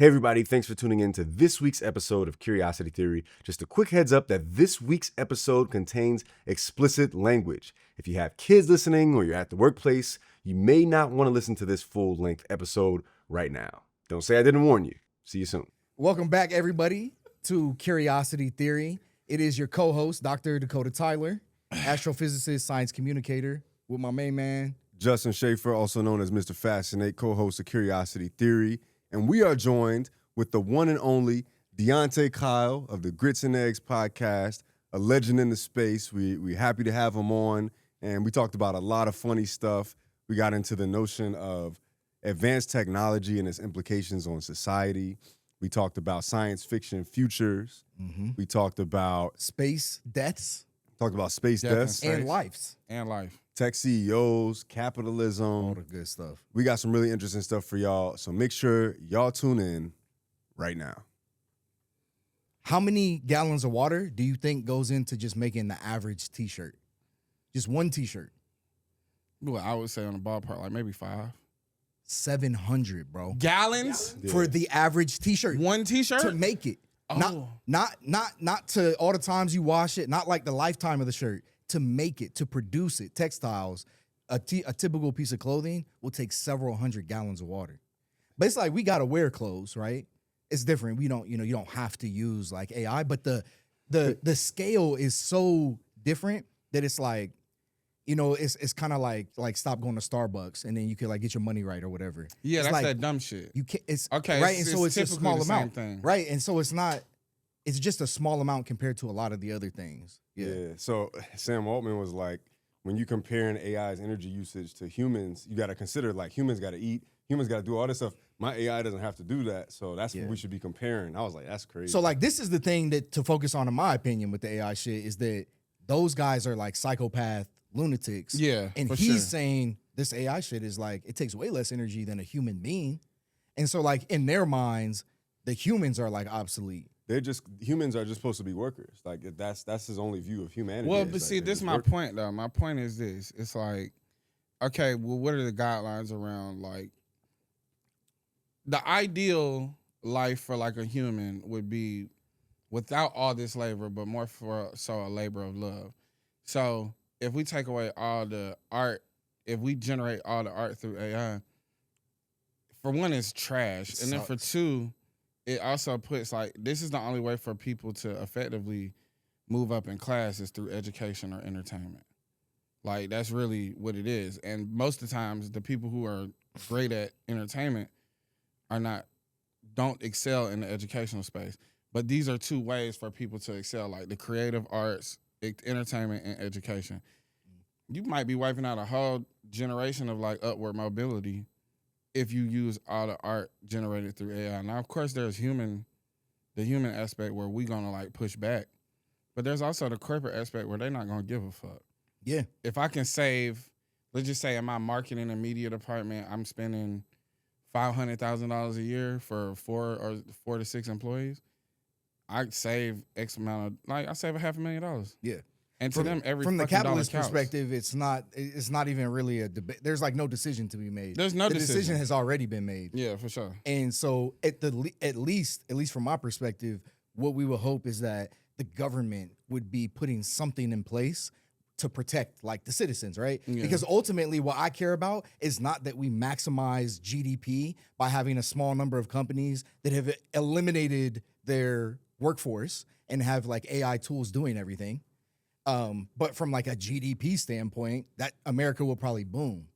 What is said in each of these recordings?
Hey everybody, thanks for tuning in to this week's episode of Curiosity Theory. Just a quick heads up that this week's episode contains explicit language. If you have kids listening or you're at the workplace, you may not want to listen to this full-length episode right now. Don't say I didn't warn you. See you soon. Welcome back, everybody, to Curiosity Theory. It is your co-host, Dr. Dakota Tyler, astrophysicist, science communicator, with my main man, Justin Schaefer, also known as Mr. Fascinate, co-host of Curiosity Theory. And we are joined with the one and only Deante Kyle of the Grits and Eggs podcast, a legend in the space. We're happy to have him on, and we talked about a lot of funny stuff. We got into the notion of advanced technology and its implications on society. We talked about science fiction futures. Mm-hmm. We talked about space deaths. Talked about space deaths. And lives. And life. Tech CEOs, capitalism. All the good stuff. We got some really interesting stuff for y'all, so make sure y'all tune in right now. How many gallons of water do you think goes into just making the average T-shirt? Just one T-shirt. Well, I would say on the ballpark, like maybe 5. 700, bro. Gallons? Yeah. For the average T-shirt. One T-shirt? To make it. Oh. Not to all the times you wash it, not like the lifetime of the shirt. To make it, to produce it, textiles, a typical piece of clothing will take several hundred gallons of water. But it's like we gotta wear clothes, right? It's different. We don't, you don't have to use like AI, but the scale is so different that it's like, it's kind of like stop going to Starbucks and then you can like get your money right or whatever. Yeah, it's that's like, that dumb shit. You can't. It's okay, right, and so it's a small the same amount, thing. right? And so it's not. It's just a small amount compared to a lot of the other things. Yeah. So Sam Altman was like, when you comparing AI's energy usage to humans, you got to consider like humans got to eat, humans got to do all this stuff. My AI doesn't have to do that, so that's what we should be comparing. I was like, that's crazy. So like this is the thing that to focus on, in my opinion, with the AI shit is that those guys are like psychopath lunatics. Yeah, and for he's sure. saying this AI shit is like it takes way less energy than a human being, and so like in their minds, the humans are like obsolete. Humans are just supposed to be workers. Like that's his only view of humanity. Well, but like, see, this is my point though. My point is this. It's like, okay, well, what are the guidelines around like the ideal life for like a human would be without all this labor, but more for a labor of love. So if we take away all the art, if we generate all the art through AI, for one, it's trash. And then for two, it also puts like, this is the only way for people to effectively move up in class is through education or entertainment. Like, that's really what it is. And most of the times, the people who are great at entertainment don't excel in the educational space. But these are two ways for people to excel, like the creative arts, entertainment, and education. You might be wiping out a whole generation of like upward mobility if you use all the art generated through AI. Now, of course, there's the human aspect where we're gonna like push back, but there's also the corporate aspect where they're not gonna give a fuck. Yeah. If I can save, let's just say in my marketing and media department, I'm spending $500,000 a year for 4 to 6 employees, I save X amount of, like, I save $500,000. Yeah. And to them, every from the fucking capitalist dollar counts. perspective, it's not even really a debate. There's like no decision to be made. There's no the decision. decision has already been made. Yeah, for sure. And so at least from my perspective, what we would hope is that the government would be putting something in place to protect like the citizens, right? Yeah. Because ultimately what I care about is not that we maximize GDP by having a small number of companies that have eliminated their workforce and have like AI tools doing everything. But from like a GDP standpoint, that America will probably boom.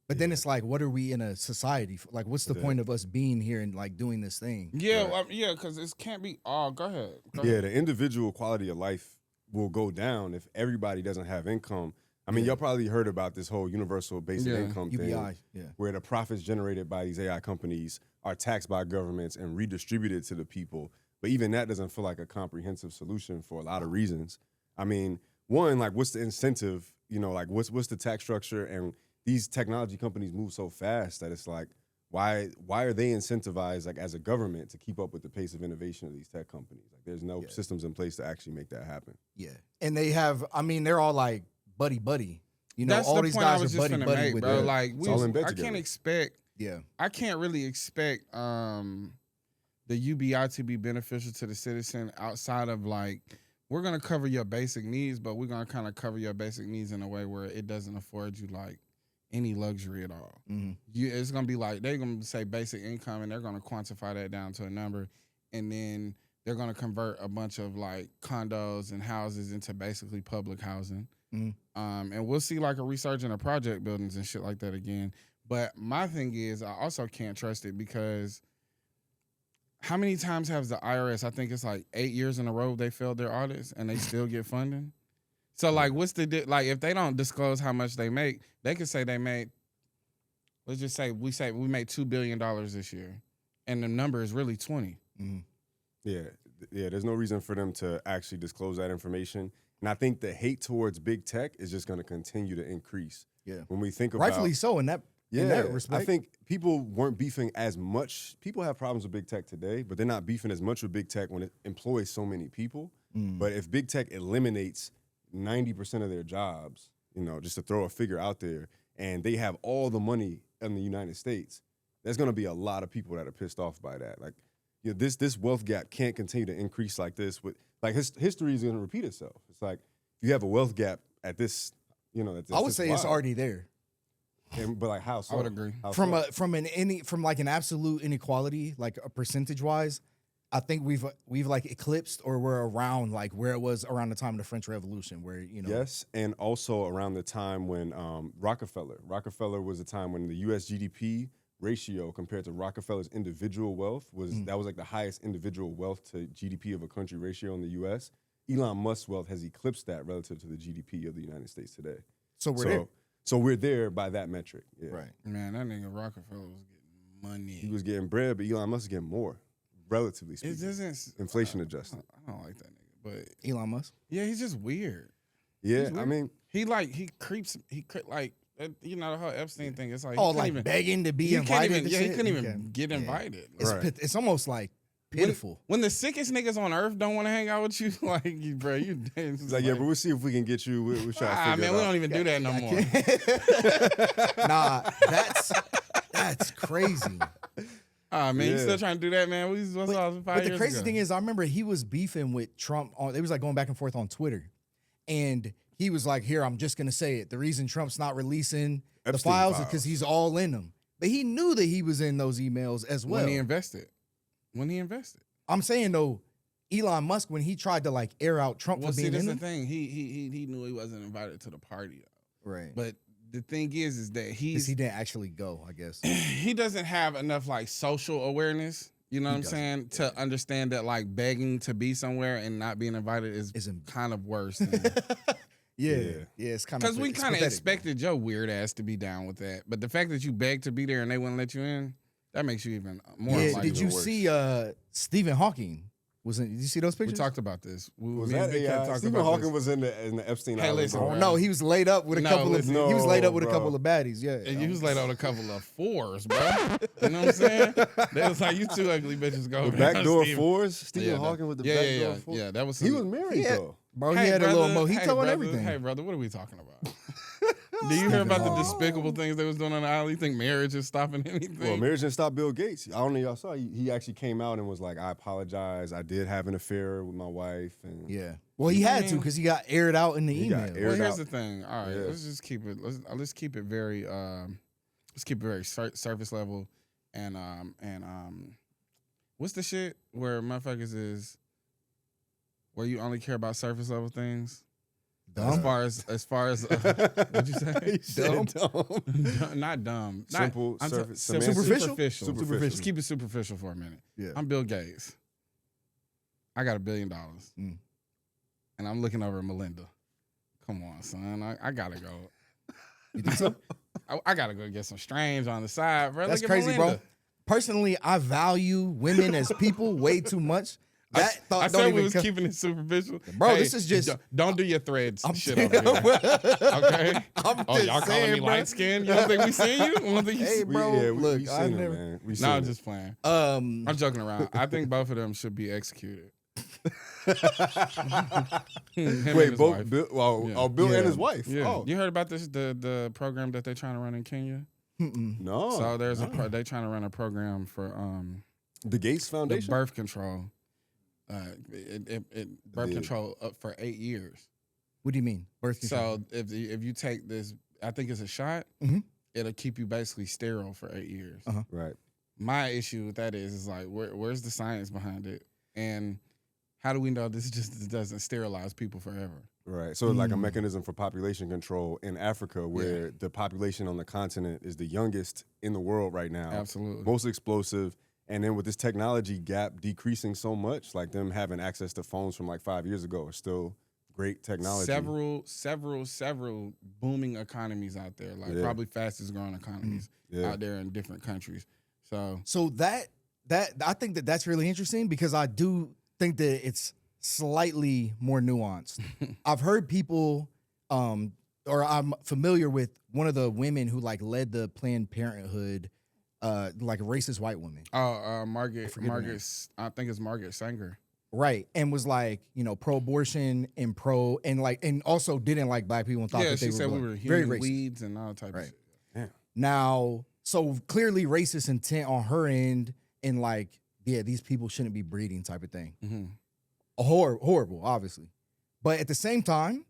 But then it's like, what are we in a society for? Like, what's the point of us being here and like doing this thing? Yeah, right. Because it can't be all. Go ahead. Go ahead. The individual quality of life will go down if everybody doesn't have income. I mean, y'all probably heard about this whole universal basic income UBI, thing, where the profits generated by these AI companies are taxed by governments and redistributed to the people. But even that doesn't feel like a comprehensive solution for a lot of reasons. I mean, one, like, what's the incentive? Like, what's the tax structure? And these technology companies move so fast that it's like, why are they incentivized, like, as a government to keep up with the pace of innovation of these tech companies? Like, there's no systems in place to actually make that happen. Yeah, and they have. I mean, they're all like buddy. That's all the these point guys I was are just buddy finna make, with bro. them. Like, all in bed I together. can't expect. Yeah, I can't really expect the UBI to be beneficial to the citizen outside of like, we're going to cover your basic needs, but we're going to kind of cover your basic needs in a way where it doesn't afford you like any luxury at all. Mm-hmm. It's going to be like, they're going to say basic income and they're going to quantify that down to a number. And then they're going to convert a bunch of like condos and houses into basically public housing. Mm-hmm. And we'll see like a resurgence of project buildings and shit like that again. But my thing is, I also can't trust it because how many times has the IRS, I think it's like 8 years in a row, they failed their audits and they still get funding? So, like, what's the, like, if they don't disclose how much they make, they could say they made, let's just say we made $2 billion this year and the number is really 20. Mm-hmm. Yeah, there's no reason for them to actually disclose that information. And I think the hate towards big tech is just going to continue to increase. Yeah. When we think about... Rightfully so in that respect. I think people weren't beefing as much. People have problems with big tech today, but they're not beefing as much with big tech when it employs so many people. But if big tech eliminates 90% of their jobs, you know, just to throw a figure out there, and they have all the money in the United States, there's going to be a lot of people that are pissed off by that. Like, you know, this wealth gap can't continue to increase like this. With like history is going to repeat itself. It's like if you have a wealth gap at this, you know, I would say it's already there. But like how so? I would agree. From an absolute inequality, like a percentage wise, I think we've like eclipsed or we're around like where it was around the time of the French Revolution, where you know. Yes, and also around the time when Rockefeller was a time when the U.S. GDP ratio compared to Rockefeller's individual wealth was like the highest individual wealth to GDP of a country ratio in the U.S. Elon Musk's wealth has eclipsed that relative to the GDP of the United States today. So we're there. So we're there by that metric. Yeah. Right. Man, that nigga Rockefeller was getting money. He was getting bread, but Elon Musk is getting more, relatively speaking. It doesn't... Inflation adjusted. I don't like that nigga, but... Elon Musk? Yeah, he's just weird. Yeah, Weird. I mean... He creeps, like, you know, the whole Epstein thing, it's like... begging to be invited. He couldn't even get invited. It's almost like pitiful. When the sickest niggas on earth don't want to hang out with you, like, bro, you... It's like, yeah, but we'll see if we can get you. We'll try to figure it out. We don't even do that no more. Nah, that's crazy. Man, you still trying to do that, man? But the crazy thing is, I remember he was beefing with Trump. They was like going back and forth on Twitter. And he was like, here, I'm just going to say it. The reason Trump's not releasing the files is because he's all in them. But he knew that he was in those emails as well. When he invested. I'm saying, though, Elon Musk, when he tried to, like, air out Trump for being in them. That's the thing. He knew he wasn't invited to the party, though. Right. But the thing is that he didn't actually go, I guess. He doesn't have enough, like, social awareness, you know what I'm saying, to understand that, like, begging to be somewhere and not being invited is kind of worse than... Yeah, it's kind of... Because we kind of expected your weird ass to be down with that. But the fact that you begged to be there and they wouldn't let you in, that makes you even more... Yeah, did you see Stephen Hawking? Did you see those pictures? We talked about this. Stephen Hawking was in the Epstein Island. Listen, oh, no, he was laid up with a couple of... He was laid up with a couple of baddies, yeah. And he was laid up with a couple of fours, bro. You know what I'm saying? They was like, you two ugly bitches go. The backdoor fours? Stephen Hawking with the backdoor fours? Yeah, that was... He was married, though. Bro, he had a little mojito and everything. Hey, brother, what are we talking about? Do you hear about the despicable things they was doing on the island? You think marriage is stopping anything? Well, marriage didn't stop Bill Gates. I don't know if y'all saw. He actually came out and was like, I apologize. I did have an affair with my wife. And yeah. Well, he had to because he got aired out in the email. Well, here's the thing. All right, let's just keep it. Let's keep it very. Let's keep it very surface level. And what's the shit where motherfuckers is where you only care about surface level things? Dumb? As far as what'd you say? Dumb? Not dumb. Simple, superficial? Superficial. Let's keep it superficial for a minute. Yeah. I'm Bill Gates. I got $1 billion. And I'm looking over at Melinda. Come on, son. I gotta go. You think so? I gotta go get some strange on the side, bro. That's crazy, bro. Personally, I value women as people way too much. I said we was keeping it superficial. Bro, this is just... Don't do your threads shit over here. Okay? Y'all calling me light skinned? You don't think we seen you? Hey, bro, look, I never... I'm just playing. I'm joking around. I think both of them should be executed. Wait, both Bill, Bill and his wife. Yeah. Oh. You heard about this? The program that they're trying to run in Kenya? No. So they're trying to run a program for The Gates the Foundation. birth control. Birth did. control up for 8 years. What do you mean? Birth control. So if you take this, I think it's a shot. Mhm. It'll keep you basically sterile for 8 years. Right. My issue with that is like where's the science behind it, and how do we know this just doesn't sterilize people forever? Right. So like a mechanism for population control in Africa, where the population on the continent is the youngest in the world right now. Absolutely. Most explosive. And then with this technology gap decreasing so much, like them having access to phones from like 5 years ago is still great technology. Several booming economies out there, like probably fastest growing economies out there in different countries. So that I think that's really interesting because I do think that it's slightly more nuanced. I've heard people, or I'm familiar with one of the women who like led the Planned Parenthood, like a racist white woman. Margaret, I think it's Margaret Sanger. Right. And was like, pro-abortion and also didn't like black people and thought that they she said were we were very human racist. weeds and all type of shit. Yeah. Now, so clearly racist intent on her end and like, these people shouldn't be breeding type of thing. Mm-hmm. Horrible, obviously. But at the same time,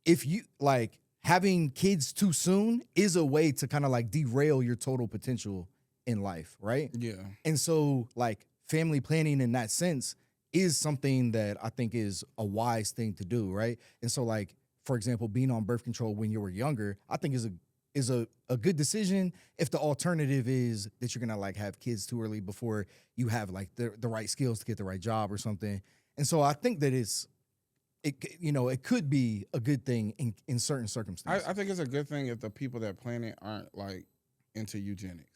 if you like having kids too soon is a way to kind of like derail your total potential in life, right? Yeah. And so like family planning in that sense is something that I think is a wise thing to do, right? And so like, for example, being on birth control when you were younger, I think is a good decision if the alternative is that you're gonna like have kids too early before you have like the right skills to get the right job or something. And so I think that it could be a good thing in certain circumstances. I think it's a good thing if the people that plan it aren't like into eugenics.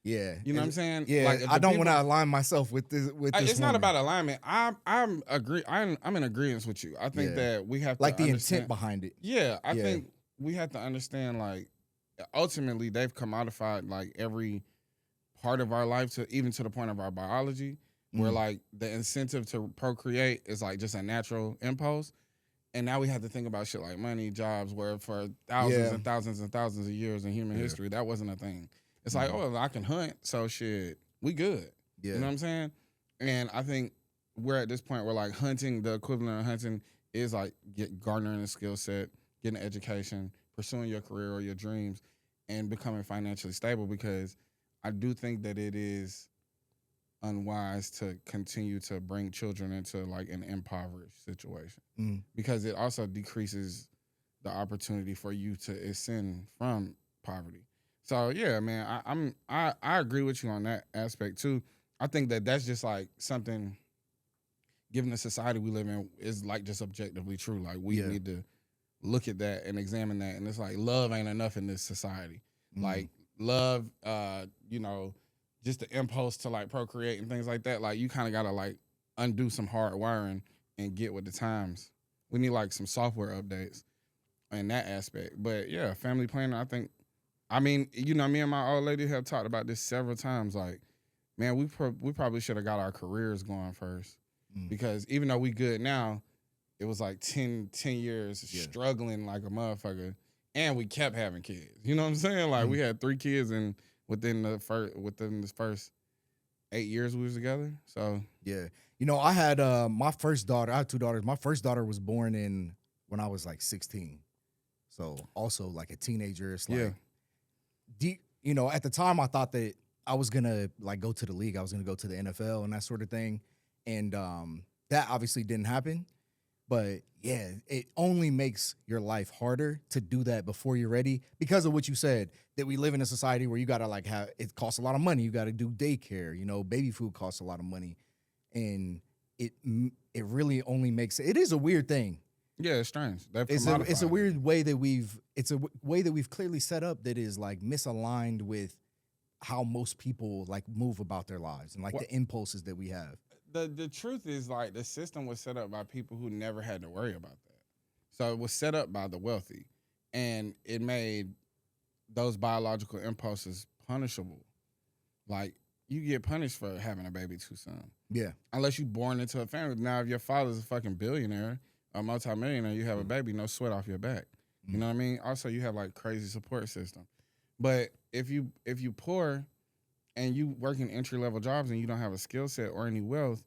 Yeah, You know what I'm saying? Yeah, Like, if I the don't people- want to align myself with this. It's not woman. about alignment. I'm in agreement with you. I think that we have to like the understand, intent behind it. Yeah, I think we have to understand like ultimately they've commodified like every part of our life to even to the point of our biology where like the incentive to procreate is like just a natural impulse. And now we have to think about shit like money, jobs, where for thousands and thousands and thousands of years in human history, that wasn't a thing. It's like, oh, I can hunt, so shit, we good. Yeah. You know what I'm saying? And I think we're at this point where like hunting, the equivalent of hunting is like garnering a skill set, getting an education, pursuing your career or your dreams, and becoming financially stable, because I do think that it is unwise to continue to bring children into like an impoverished situation because it also decreases the opportunity for you to ascend from poverty. So yeah, man, I agree with you on that aspect too. I think that that's just like something, given the society we live in, is like just objectively true. Like we need to look at that and examine that. And it's like love ain't enough in this society. Like love, just the impulse to like procreate and things like that. Like you kind of gotta like undo some hard wiring and get with the times. We need like some software updates in that aspect. But yeah, family planning, me and my old lady have talked about this several times. Like, man, we probably should have got our careers going first, because even though we good now, it was like 10 years struggling like a motherfucker, and we kept having kids. You know what I'm saying? Like we had 3 kids within this first 8 years we was together. So yeah, I had my first daughter. I have 2 daughters. My first daughter was born when I was like 16, so also like a teenager. It's like, at the time I thought that I was gonna like go to the league. I was gonna go to the NFL and that sort of thing, and that obviously didn't happen. But yeah, it only makes your life harder to do that before you're ready because of what you said, that we live in a society where you gotta like it costs a lot of money. You gotta do daycare, baby food costs a lot of money. And it really only makes it is a weird thing. Yeah, it's strange. It's a weird way that we've clearly set up that is like misaligned with how most people like move about their lives and like the impulses that we have. The truth is like the system was set up by people who never had to worry about that. So it was set up by the wealthy, and it made those biological impulses punishable. Like you get punished for having a baby too soon. Yeah. Unless you're born into a family. Now, if your father's a fucking billionaire, a multimillionaire, you have a baby, no sweat off your back. You know what I mean? Also, you have like crazy support system. But if you poor and you working entry level jobs and you don't have a skill set or any wealth,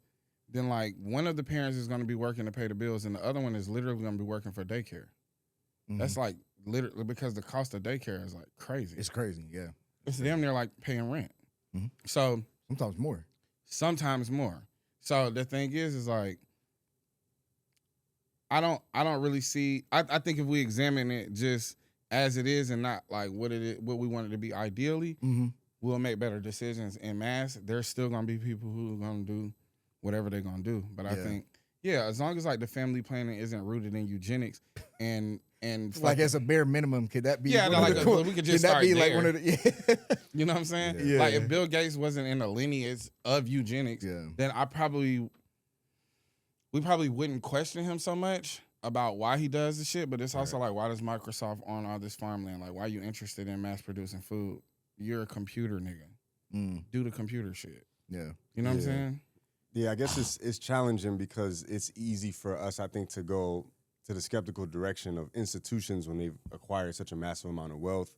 then like one of the parents is going to be working to pay the bills and the other one is literally going to be working for daycare. Mhm. That's like literally because the cost of daycare is like crazy. It's crazy. Yeah. It's damn near like paying rent. Mhm. So Sometimes more. So the thing is like I don't really see. I think if we examine it just as it is and not like what we want it to be ideally, Mm-hmm. we'll make better decisions en masse. There's still gonna be people who are gonna do whatever they're gonna do. But I think, as long as like the family planning isn't rooted in eugenics and like as a bare minimum, could that be? Yeah, no, like we could just start there. Like one of the? You know what I'm saying? Yeah. Like if Bill Gates wasn't in the lineage of eugenics, then we probably wouldn't question him so much about why he does the shit. But it's also like, why does Microsoft own all this farmland? Like, why are you interested in mass producing food? You're a computer nigga. Do the computer shit. Yeah. You know what I'm saying? Yeah, I guess it's challenging because it's easy for us, I think, to go to the skeptical direction of institutions when they've acquired such a massive amount of wealth.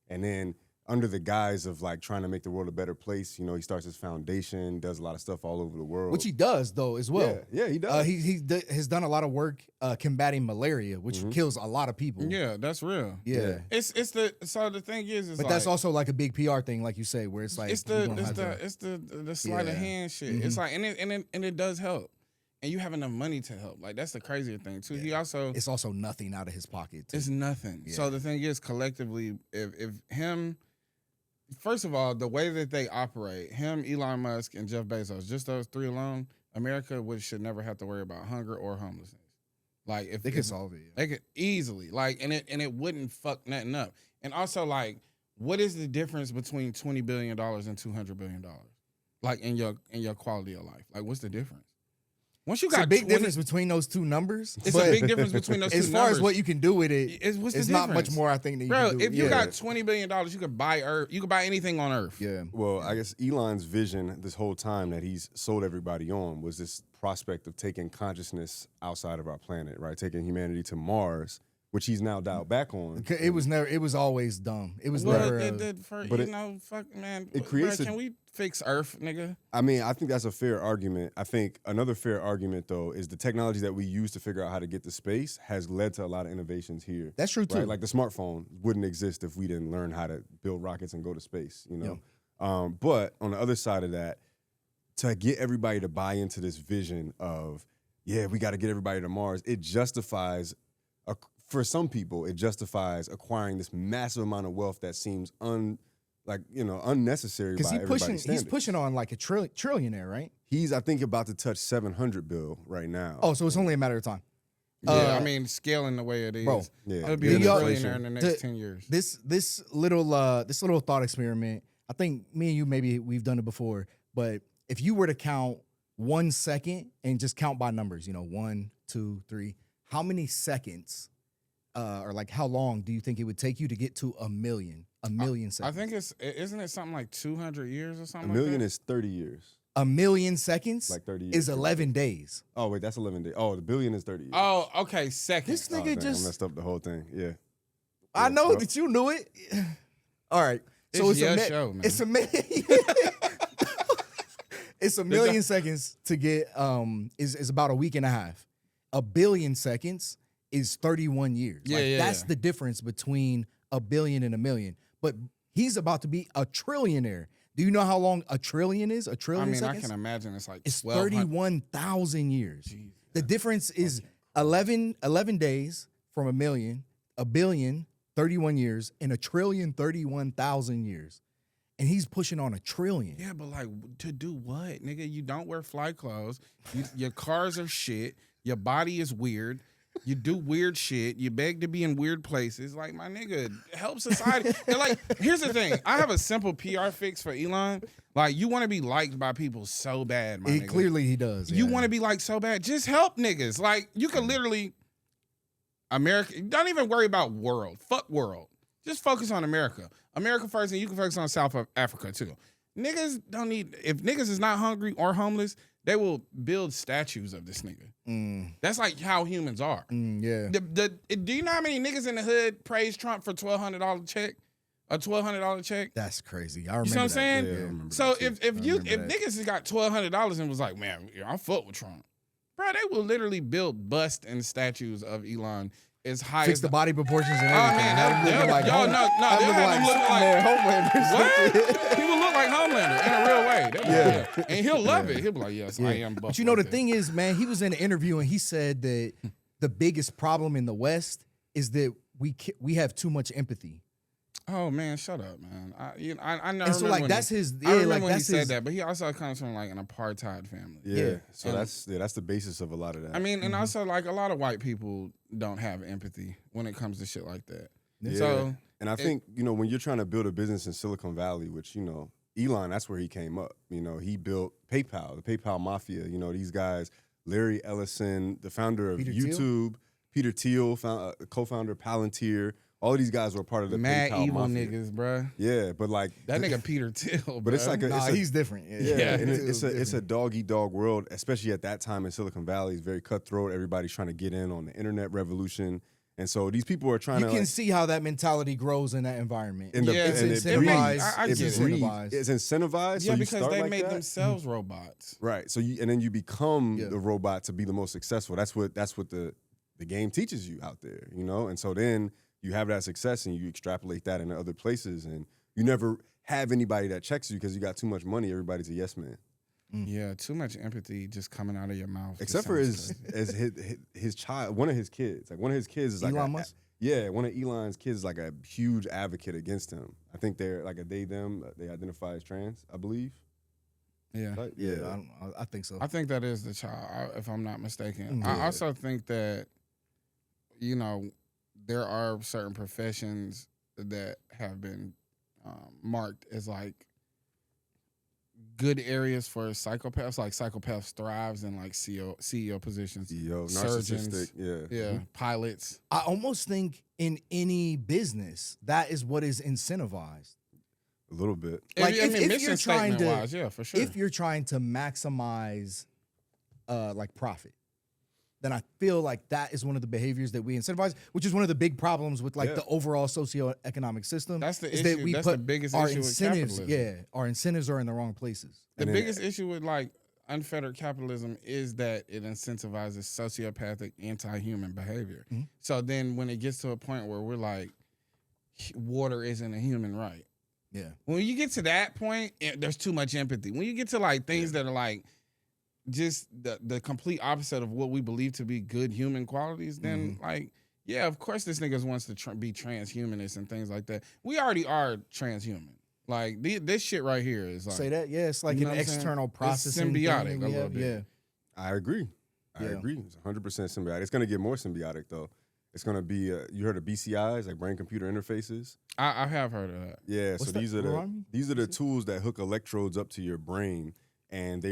And then under the guise of like trying to make the world a better place, he starts his foundation, does a lot of stuff all over the world. Which he does though as well. Yeah, he does. He has done a lot of work combating malaria, which kills a lot of people. Yeah, that's real. Yeah. So the thing is but that's also like a big PR thing, like you say, where it's like it's the sleight of hand shit. It's like and it does help. And you have enough money to help. Like, that's the crazier thing, too. It's also nothing out of his pocket, too. It's nothing. Yeah. So the thing is, collectively, if him, first of all, the way that they operate, him, Elon Musk, and Jeff Bezos, just those three alone, America should never have to worry about hunger or homelessness. Like, if they could solve it. They could easily. Like, and it wouldn't fuck nothing up. And also, like, what is the difference between $20 billion and $200 billion? Like, in your quality of life? Like, what's the difference? Once you got a big difference between those two numbers. It's a big difference between those two numbers. As far as what you can do with it, it's not much more, I think, that you can do. If you got $20 billion, you could buy Earth. You could buy anything on Earth. Yeah. Well, I guess Elon's vision this whole time that he's sold everybody on was this prospect of taking consciousness outside of our planet, right? Taking humanity to Mars, which he's now dialed back on. It was always dumb. It was never. Fuck, man. It creates can we fix Earth, nigga? I mean, I think that's a fair argument. I think another fair argument, though, is the technology that we use to figure out how to get to space has led to a lot of innovations here. That's true, too. Right? Like the smartphone wouldn't exist if we didn't learn how to build rockets and go to space, But on the other side of that, to get everybody to buy into this vision of, we got to get everybody to Mars, it justifies, for some people, it justifies acquiring this massive amount of wealth that seems unnecessary by everybody's standards. He's pushing on like a trillionaire, right? He's, I think, about to touch 700 bill right now. Oh, so it's only a matter of time. Yeah, I mean, scaling the way it is, bro. Yeah, it'll be a trillionaire in the next 10 years. This little thought experiment. I think me and you maybe we've done it before, but if you were to count 1 second and just count by numbers, 1, 2, 3, how many seconds, or like how long do you think it would take you to get to a million? A million seconds. I think isn't it something like 200 years or something? A million like that? is 30 years. A million seconds, like 30 years, is 11 days. Oh wait, that's 11 days. Oh, the billion is 30 years. Oh, okay, seconds. This nigga I messed up the whole thing. Yeah. I know that you knew it. All right, so it's a show, man. It's a it's a million seconds to get. Is about a week and a half. A billion seconds is 31 years. That's the difference between a billion and a million. But he's about to be a trillionaire. Do you know how long a trillion is? A trillion seconds? I can imagine it's like it's 31,000 years. Jesus. The difference is 11 days from a million, a billion, 31 years, and a trillion, 31,000 years. And he's pushing on a trillion. Yeah, but like, to do what, nigga? You don't wear fly clothes. Your cars are shit. Your body is weird. You do weird shit. You beg to be in weird places. Like, my nigga, help society. And like, here's the thing. I have a simple PR fix for Elon. Like, you want to be liked by people so bad, my nigga. Clearly he does. You want to be liked so bad. Just help niggas. Like, you can literally, America, don't even worry about world. Fuck world. Just focus on America. America first, and you can focus on South Africa, too. Niggas don't need, if niggas is not hungry or homeless, they will build statues of this nigga. That's like how humans are. Yeah. Do you know how many niggas in the hood praise Trump for $1,200 check? A $1,200 check. That's crazy. I remember. You see what I'm that. saying? Yeah, I remember So that too. if remember that. niggas has got $1,200 and was like, man, I fuck with Trump, bro, they will literally build busts and statues of Elon as high Fix as the body proportions and Oh everything. man, Have him looking like y'all no, have him they'll have him look like Homelander. what? He will look like Homelander in a real way. Yeah, and he'll love it. He'll be like, yes, I am. But you know the thing is, man, he was in an interview and he said that the biggest problem in the West is that we have too much empathy. Oh man, shut up, man. I know. And so like that's his. I Yeah, remember like when he that's said his. that, but he also comes from like an apartheid family. Yeah. So And- that's the basis of a lot of that. I mean, and also like a lot of white people don't have empathy when it comes to shit like that. Yeah. So and I think, when you're trying to build a business in Silicon Valley, which, Elon, that's where he came up. He built PayPal, the PayPal mafia. These guys, Larry Ellison, the founder of Peter Thiel? YouTube, Peter Thiel, co-founder of Palantir. All of these guys were part of the mad PayPal evil mafia. niggas, bruh. Yeah, but like That nigga Peter Thiel, But it's bruh. like a, Nah, it's a he's different. yeah, and it's Different. a dog eat dog world, especially at that time in Silicon Valley. It's very cutthroat. Everybody's trying to get in on the internet revolution, and so these people are trying You to. can see how that mentality grows in that environment. In the- Yeah, It's and it incentivized. I it's get it. incentivized. It's incentivized. Yeah, so you because start they like made that. themselves robots. Right. So and then you become Yeah. the robot to be the most successful. That's what the game teaches you out there, And so then you have that success and you extrapolate that into other places, and you never have anybody that checks you because you got too much money. Everybody's a yes man. Yeah, too much empathy just coming out of your mouth. Except for his child, one of his kids. Like one of his kids is like Elon Musk? Yeah, one of Elon's kids is like a huge advocate against him. I think they're like a they/them. They identify as trans, I believe. Yeah. Right? Yeah, I think so. I think that is the child, if I'm not mistaken. Yeah. I also think that, there are certain professions that have been marked as like good areas for psychopaths. Like psychopaths thrives in like CEO positions. CEO, Surgeons. narcissistic. Yeah. Yeah, pilots. I almost think in any business that is what is incentivized. A little bit. Like, I mean, if mission you're trying to- statement wise, yeah, for sure. If you're trying to maximize like profit, then I feel like that is one of the behaviors that we incentivize, which is one of the big problems with like Yeah. the overall socioeconomic system. That's the is issue. that we That's put the biggest our issue with incentives. capitalism. Yeah, our incentives are in the wrong places. The And then- biggest issue with like unfettered capitalism is that it incentivizes sociopathic, anti-human behavior. Mhm. So then, when it gets to a point where we're like, water isn't a human right. Yeah, When you get to that point, there's too much empathy. When you get to like things that are like just the complete opposite of what we believe to be good human qualities, then like, yeah, of course this niggas wants to be transhumanist and things like that. We already are transhuman. Like this shit right here is like say that. Yeah, it's like You know an what I'm saying? external It's processing thing symbiotic that a we little have. bit. Yeah, I agree. I Yeah. agree. It's 100% symbiotic. It's going to get more symbiotic, though. It's going to be, you heard of BCIs, like brain-computer interfaces? I have heard of that. Yeah, What's so that? these are Remind me? the tools that hook electrodes up to your brain, and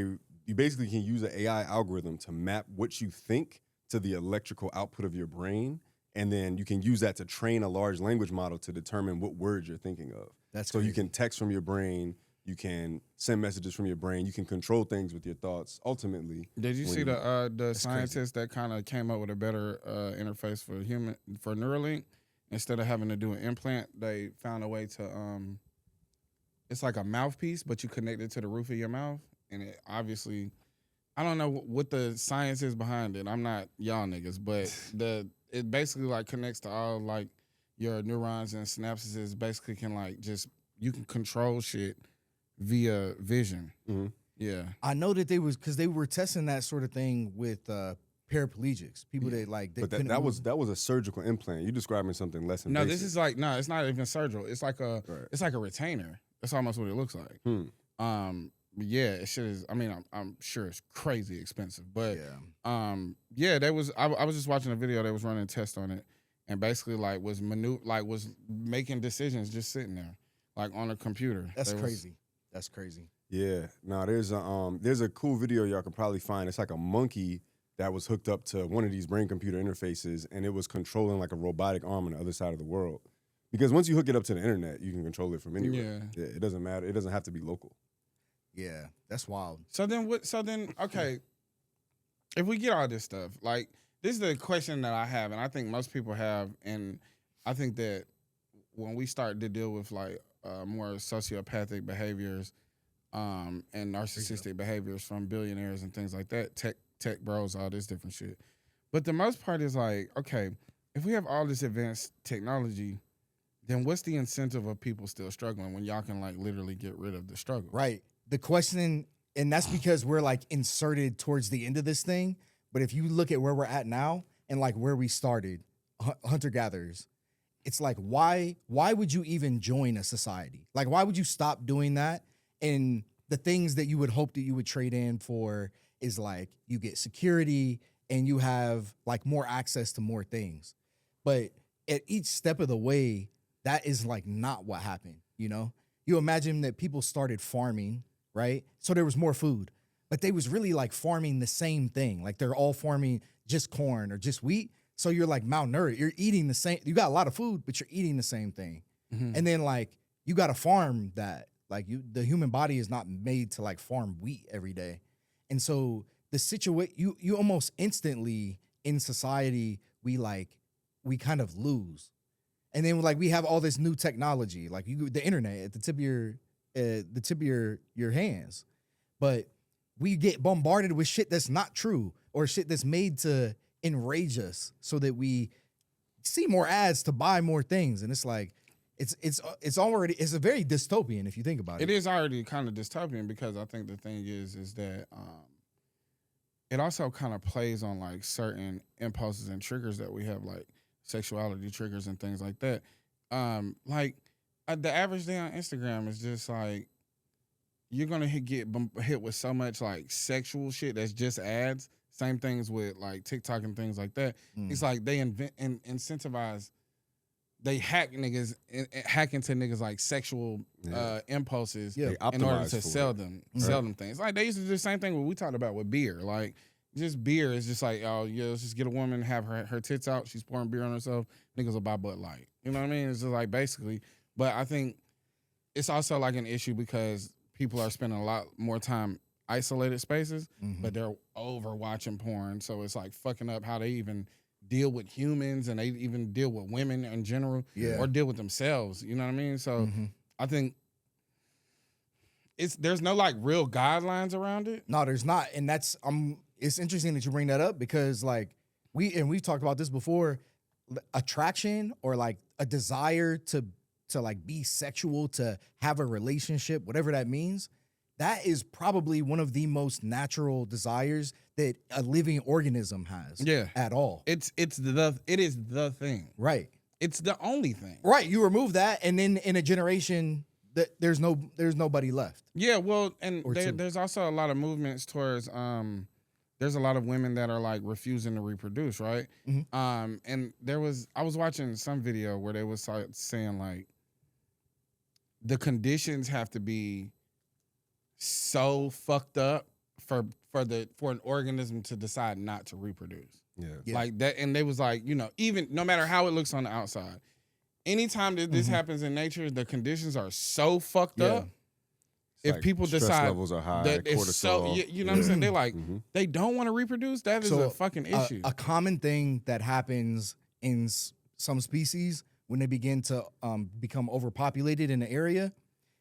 you basically can use an AI algorithm to map what you think to the electrical output of your brain, and then you can use that to train a large language model to determine what words you're thinking of. that's So you crazy. can text from your brain, you can send messages from your brain, you can control things with your thoughts. Ultimately, Did you when see you- the crazy. scientist that kind of came up with a better interface for Neuralink? Instead of having to do an implant, they found a way to it's like a mouthpiece, but you connect it to the roof of your mouth, and it obviously, I don't know what the science is behind it. I'm not y'all niggas, but it basically like connects to all like your neurons and synapses. Basically, can like you can control shit via vision. Mhm. Yeah. I know that they were testing that sort of thing with paraplegics, people that like they but couldn't that move. was a surgical implant. You're describing something less invasive. No, this is like it's not even surgical. It's like Right. it's like a retainer. That's almost what it looks like. But yeah, it shit is. I mean, I'm sure it's crazy expensive, but Yeah. They was. I was just watching a video. They was running a test on it, and basically like was making decisions just sitting there, like on a computer. That's They was- crazy. That's crazy. Yeah. No, there's a cool video y'all can probably find. It's like a monkey that was hooked up to one of these brain computer interfaces, and it was controlling like a robotic arm on the other side of the world. Because once you hook it up to the internet, you can control it from anywhere. Yeah. It doesn't matter. It doesn't have to be local. Yeah, that's wild. So then what? So then okay, if we get all this stuff, like this is the question that I have, and I think most people have, and I think that when we start to deal with like more sociopathic behaviors and narcissistic behaviors from billionaires and things like that, tech bros, all this different shit. But the most part is like, okay, if we have all this advanced technology, then what's the incentive of people still struggling when y'all can like literally get rid of the struggle? Right. The question, and that's because we're like inserted towards the end of this thing. But if you look at where we're at now and like where we started, hunter gatherers, it's like why would you even join a society? Like why would you stop doing that? And the things that you would hope that you would trade in for is like you get security and you have like more access to more things. But at each step of the way, that is like not what happened, you know? You imagine that people started farming, right? So there was more food, but they was really like farming the same thing. Like they're all farming just corn or just wheat. So you're like malnourished. You're eating the same, you got a lot of food, but you're eating the same thing. Mm-hmm. And then like you got to farm that. Like the human body is not made to like farm wheat every day. And so the situation, you almost instantly in society, we kind of lose. And then like we have all this new technology, like the internet at the tip of your hands. But we get bombarded with shit that's not true or shit that's made to enrage us so that we see more ads to buy more things. And it's like it's a very dystopian if you think about it. It is already kind of dystopian because I think the thing is that it also kind of plays on like certain impulses and triggers that we have, like sexuality triggers and things like that. The average day on Instagram is just like you're gonna get hit with so much like sexual shit that's just ads. Same things with like TikTok and things like that. It's like they incentivize. They hack niggas, hack into niggas like sexual impulses in order to sell them things. Like they used to do the same thing what we talked about with beer. Like just beer is just like, oh yeah, let's just get a woman, have her tits out, she's pouring beer on herself, niggas will buy Bud Light. You know what I mean? It's just like basically. But I think it's also like an issue because people are spending a lot more time isolated spaces, but they're over watching porn. So it's like fucking up how they even deal with humans and they even deal with women in general or deal with themselves. You know what I mean? So I think there's no like real guidelines around it. No, there's not. And that's it's interesting that you bring that up because like we've talked about this before, attraction or like a desire to like be sexual, to have a relationship, whatever that means. That is probably one of the most natural desires that a living organism has. At all. It is the thing. Right. It's the only thing. Right. You remove that, and then in a generation that there's nobody left. Yeah. Well, and there's also a lot of movements towards there's a lot of women that are like refusing to reproduce, right? And I was watching some video where they was saying like the conditions have to be so fucked up for an organism to decide not to reproduce. Yeah. Like that, and they was like, you know, even no matter how it looks on the outside, anytime that this happens in nature, the conditions are so fucked up. If like people stress decide levels are high, that it's so, you know what I'm saying? They're like, they don't want to reproduce. That is a fucking issue. A common thing that happens in some species when they begin to become overpopulated in an area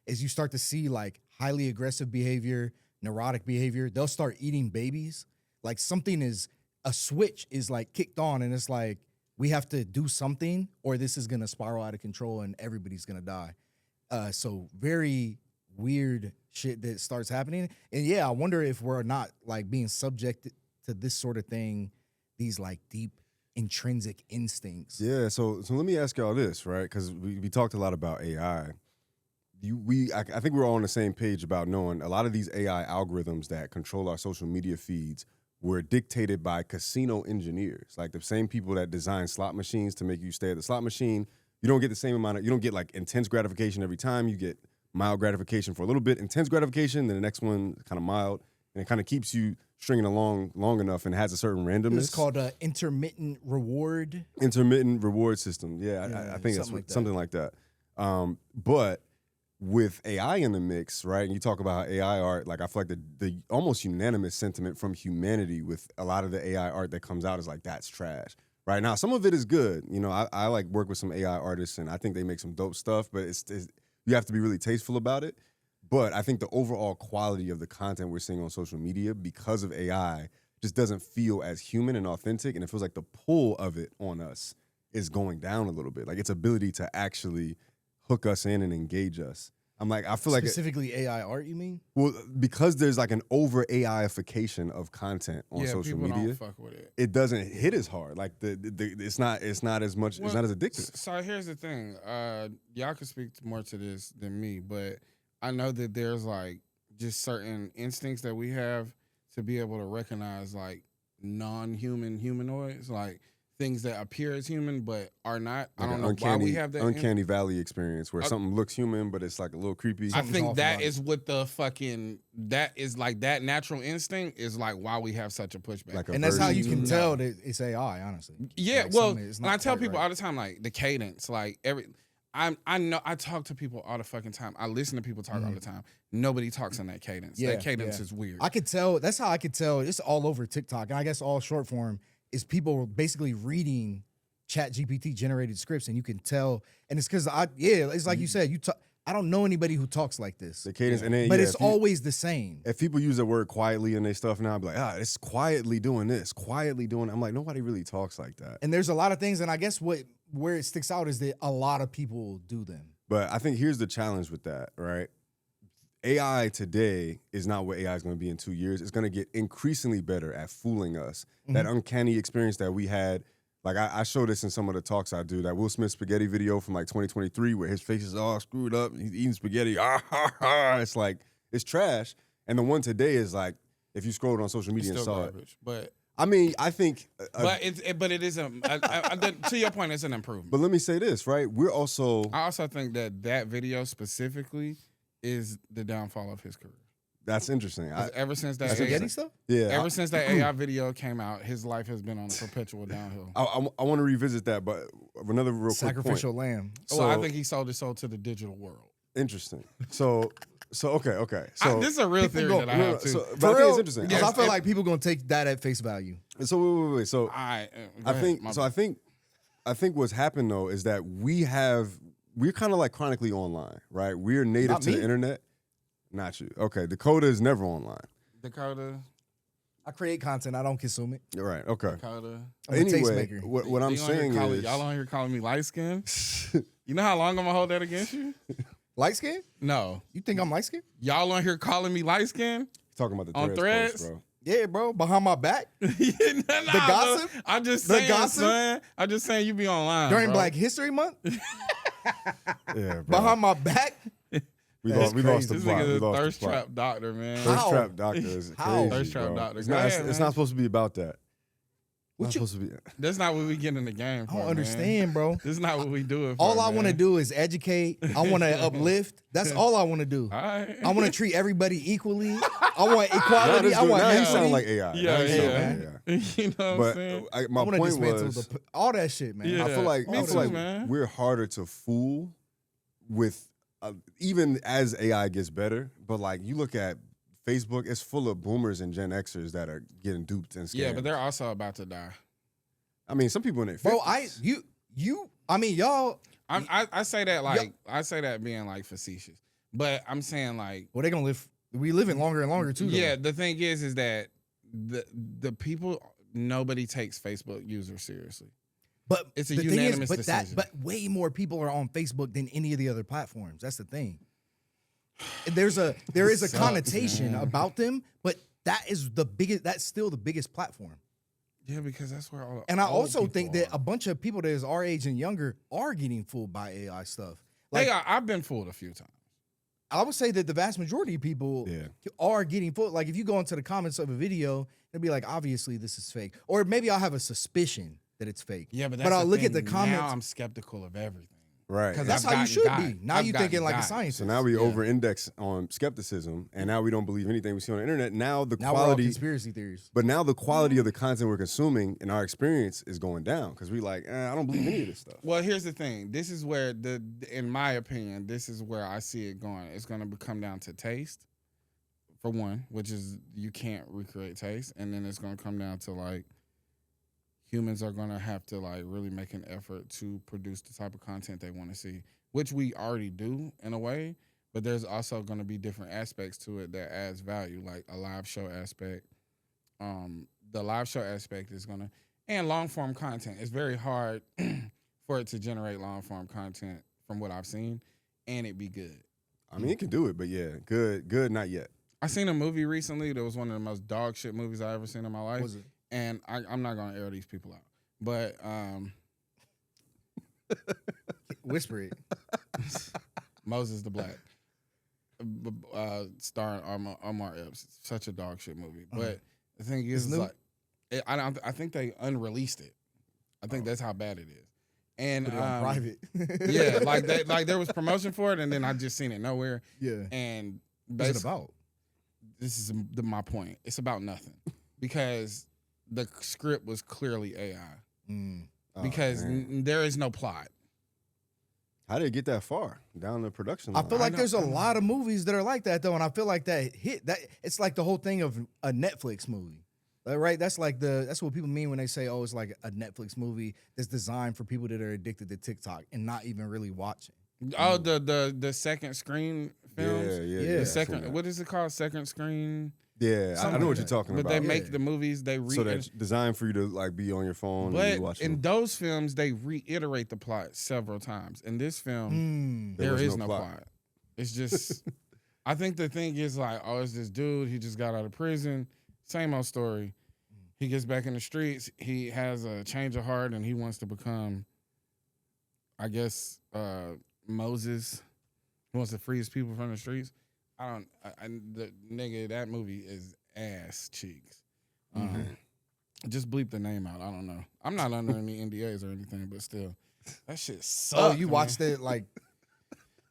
is you start to see like highly aggressive behavior, neurotic behavior. They'll start eating babies. Like a switch is like kicked on and it's like, we have to do something or this is going to spiral out of control and everybody's going to die. So very weird shit that starts happening. And yeah, I wonder if we're not like being subjected to this sort of thing, these like deep intrinsic instincts. Yeah, so let me ask y'all this, right? Because we talked a lot about AI. I think we're all on the same page about knowing a lot of these AI algorithms that control our social media feeds were dictated by casino engineers, like the same people that design slot machines to make you stay at the slot machine. You don't get the same amount of, you don't get like intense gratification every time. You get mild gratification for a little bit, intense gratification, then the next one kind of mild, and it kind of keeps you stringing along long enough and has a certain randomness. It's called an intermittent reward. Intermittent reward system. Yeah, I think that's something like that. But with AI in the mix, right, and you talk about AI art, like I feel like the almost unanimous sentiment from humanity with a lot of the AI art that comes out is like, that's trash, Right now, some of it is good. You know, I like work with some AI artists, and I think they make some dope stuff. But it's you have to be really tasteful about it. But I think the overall quality of the content we're seeing on social media because of AI just doesn't feel as human and authentic, and it feels like the pull of it on us is going down a little bit. Like its ability to actually hook us in and engage us. I'm like, I feel like Specifically AI art, you mean? well, because there's like an over AIification of content on Yeah, social people media, don't fuck with it. it doesn't hit as hard. Like it's not as much. Well, it's not as addictive. So here's the thing. Y'all can speak more to this than me, but I know that there's like just certain instincts that we have to be able to recognize like non-human humanoids, like things that appear as human but are not. Like I don't know uncanny, why we have that. uncanny valley experience where something looks human but it's like a little creepy. I Something's think off that about is what the fucking that is like that natural instinct is like why we have such a pushback. Like a And that's how you version. can tell that it's AI, honestly. Yeah, Like, well, something is and not I tell quite people right. all the time, like the cadence, like I know I talk to people all the fucking time. I listen to people talk all the time. Nobody talks in that cadence. Yeah, That cadence yeah. is weird. I could tell. That's how I could tell. It's all over TikTok, and I guess all short form is people basically reading Chat GPT generated scripts, and you can tell. And it's because it's like you said. I don't know anybody who talks like this, The cadence, and then but yeah, it's always the same. if people use the word quietly in their stuff now, I'd be like, it's quietly doing this, quietly doing. I'm like, nobody really talks like that. And there's a lot of things, and I guess where it sticks out is that a lot of people do them. But I think here's the challenge with that, right? AI today is not what AI is going to be in 2 years. It's going to get increasingly better at fooling us. That uncanny experience that we had, like I show this in some of the talks I do, that Will Smith spaghetti video from like 2023 where his face is all screwed up and he's eating spaghetti. It's like, it's trash. And the one today is like, if you scrolled on social media and Still saw garbage, but it. I mean, I think... but it is to your point, it's an improvement. But let me say this, right? We're also... I also think that video specifically is the downfall of his career. That's interesting. 'Cause ever since that Spaghetti stuff? Yeah. ever since that AI video came out, his life has been on a perpetual downhill. I want to revisit that, but another real quick Sacrificial point. lamb. So I think he sold his soul to the digital world. Interesting. So okay. So This is a real theory that I have too. So, but I think it's interesting. Because Yes, I feel it- like people gonna take that at face value. So wait. So I think what's happened though is that we're kind of like chronically online, right? We're native Not to me. the internet. Not you. Okay. Dakota is never online. Dakota. I create content. I don't consume it. All right. Okay. Dakota. I'm a Anyway, tastemaker. what I'm saying is, y'all on here calling me light skin. You know how long I'm gonna hold that against you? Light skin? No, You think I'm light skin? y'all on here calling me light skin. talking about the On threads, Threads? post, bro. Yeah, bro. Behind my back The gossip? I'm just The saying, gossip? son. I'm just saying you be online during bro. Black History Month. Yeah, bro. Behind my back. we That's lost the This plot. We nigga's a lost the thirst plot. trap doctor, man. How? Thirst trap doctor is How? crazy. Thirst trap bro. doctor. It's Go not. ahead, It's man. not supposed to be about that. What Not you- supposed to be. That's not what we get in the game for. I don't man. understand, bro. This is not what we do it for. All I want to man. do is educate. I want to uplift. That's all I want to do. All right. I want to treat everybody equally. I want Nah, equality. this I dude- want now you equity. sound like AI. Yeah, Now you sound yeah. like AI. You know what I'm saying? But I my want to point dismantle was, all that shit, man. Yeah. I feel like Me too, man. we're harder to fool with, even as AI gets better. But like you look at Facebook, it's full of boomers and Gen Xers that are getting duped and scammed. Yeah, but they're also about to die. I mean, some people in their 50s. Bro, I mean, y'all. I say that like I say that being like facetious, but I'm saying like Well, they're gonna live. We living longer and longer too. though. yeah. The thing is that the people nobody takes Facebook users seriously. but It's a the unanimous thing is, decision. but way more people are on Facebook than any of the other platforms. That's the thing. There is a Sucks, connotation man. about them, but that is the biggest. That's still the biggest platform. Yeah, because that's where all the And I old also think people that a bunch of people that is our age and younger are getting fooled by AI stuff. are. Like I've been fooled a few times. I would say that the vast majority of people Yeah. are getting fooled. Like if you go into the comments of a video, it'll be like, obviously this is fake, or maybe I'll have a suspicion that it's fake. Yeah, but that's I'll the look at thing. the comments. Now I'm skeptical of everything. Right. 'Cause That's I've how you gotten should got. be. Now I've you're gotten thinking like a got. scientist. So now we Yeah. over-index on skepticism, and now we don't believe anything we see on the internet. Now the Now we're all quality, conspiracy theories. but now the quality of the content we're consuming and our experience is going down because we like, I don't believe any of this stuff. Well, here's the thing. This is where in my opinion, this is where I see it going. It's going to come down to taste, for one, which is you can't recreate taste, and then it's going to come down to like humans are gonna have to like really make an effort to produce the type of content they want to see, which we already do in a way. But there's also gonna be different aspects to it that adds value, like a live show aspect. The live show aspect is gonna and long form content. It's very hard for it to generate long form content from what I've seen, and it be good. I mean, it can do it, but yeah, good, not yet. I seen a movie recently that was one of the most dog shit movies I ever seen in my life. Was it? And I'm not gonna air these people out, but Whisper it. Moses the Black, starring Omar Epps. Such a dog shit movie. But the thing is, new? like, I think they unreleased it. I think that's how bad it is. And Put it on private. yeah, like there was promotion for it, and then I just seen it nowhere. Yeah. And What's it about? this is my point. It's about nothing because the script was clearly AI because there is no plot. How did it get that far down the production I line? feel like there's a lot of movies that are like that though, and I feel like that it's like the whole thing of a Netflix movie. Right? That's what people mean when they say, oh, it's like a Netflix movie that's designed for people that are addicted to TikTok and not even really watching. Oh, the second screen films. Yeah. The second, what is it called? Second screen. Yeah, I know what you're talking But about. they make the movies. They so that's designed for you to like be on your phone. and you But watch in them. those films, they reiterate the plot several times. In this film, there was is no no plot. plot. It's just, I think the thing is like, oh, it's this dude. He just got out of prison. Same old story. He gets back in the streets. He has a change of heart, and he wants to become, I guess, Moses. He wants to free his people from the streets. The nigga, that movie is ass cheeks. Just bleep the name out. I don't know. I'm not under any NDAs or anything, but still, that shit sucks. Oh, you watched it like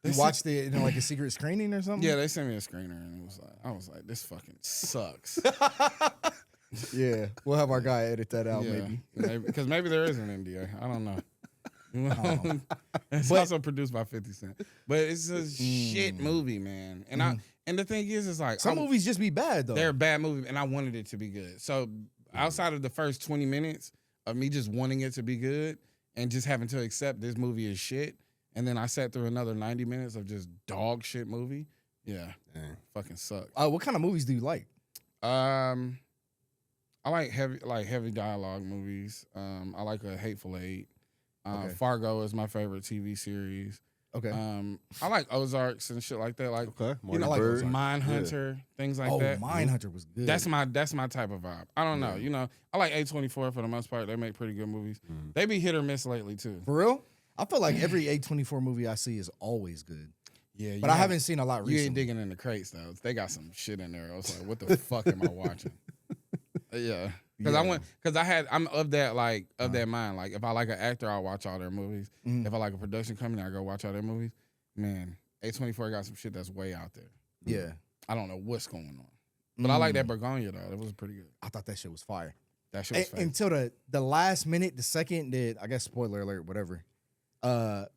you watched it in like a secret screening or something? Yeah, they sent me a screener, and I was like, this fucking sucks. Yeah. We'll have our guy edit that out Yeah, maybe. because maybe there is an NDA. I don't know. It's also produced by 50 Cent, but it's a shit movie, man. And the thing is like Some movies just be bad though. they're a bad movie, and I wanted it to be good. So outside of the first 20 minutes of me just wanting it to be good and just having to accept this movie is shit, and then I sat through another 90 minutes of just dog shit movie. Yeah, fucking sucks. What kind of movies do you like? I like heavy dialogue movies. I like A Hateful Eight. Okay. Fargo is my favorite TV series. Okay. I like Ozarks and shit like that. Like Okay, you know, Marty Bird. Mindhunter, things like that. Mindhunter was good. That's my type of vibe. I don't know. You know, I like A24 for the most part. They make pretty good movies. They be hit or miss lately too. For real? I feel like every A24 movie I see is always good. Yeah, But I haven't seen a lot You recently. ain't digging in the crates though. They got some shit in there. I was like, what the fuck am I watching? Yeah. Because I'm of that that mind. Like if I like an actor, I'll watch all their movies. If I like a production company, I go watch all their movies. Man, A24 got some shit that's way out there. Yeah. I don't know what's going on. But I like that Begonia though. That was pretty good. I thought that shit was fire. That shit was fire. Until the last minute, the second that, I guess spoiler alert, whatever.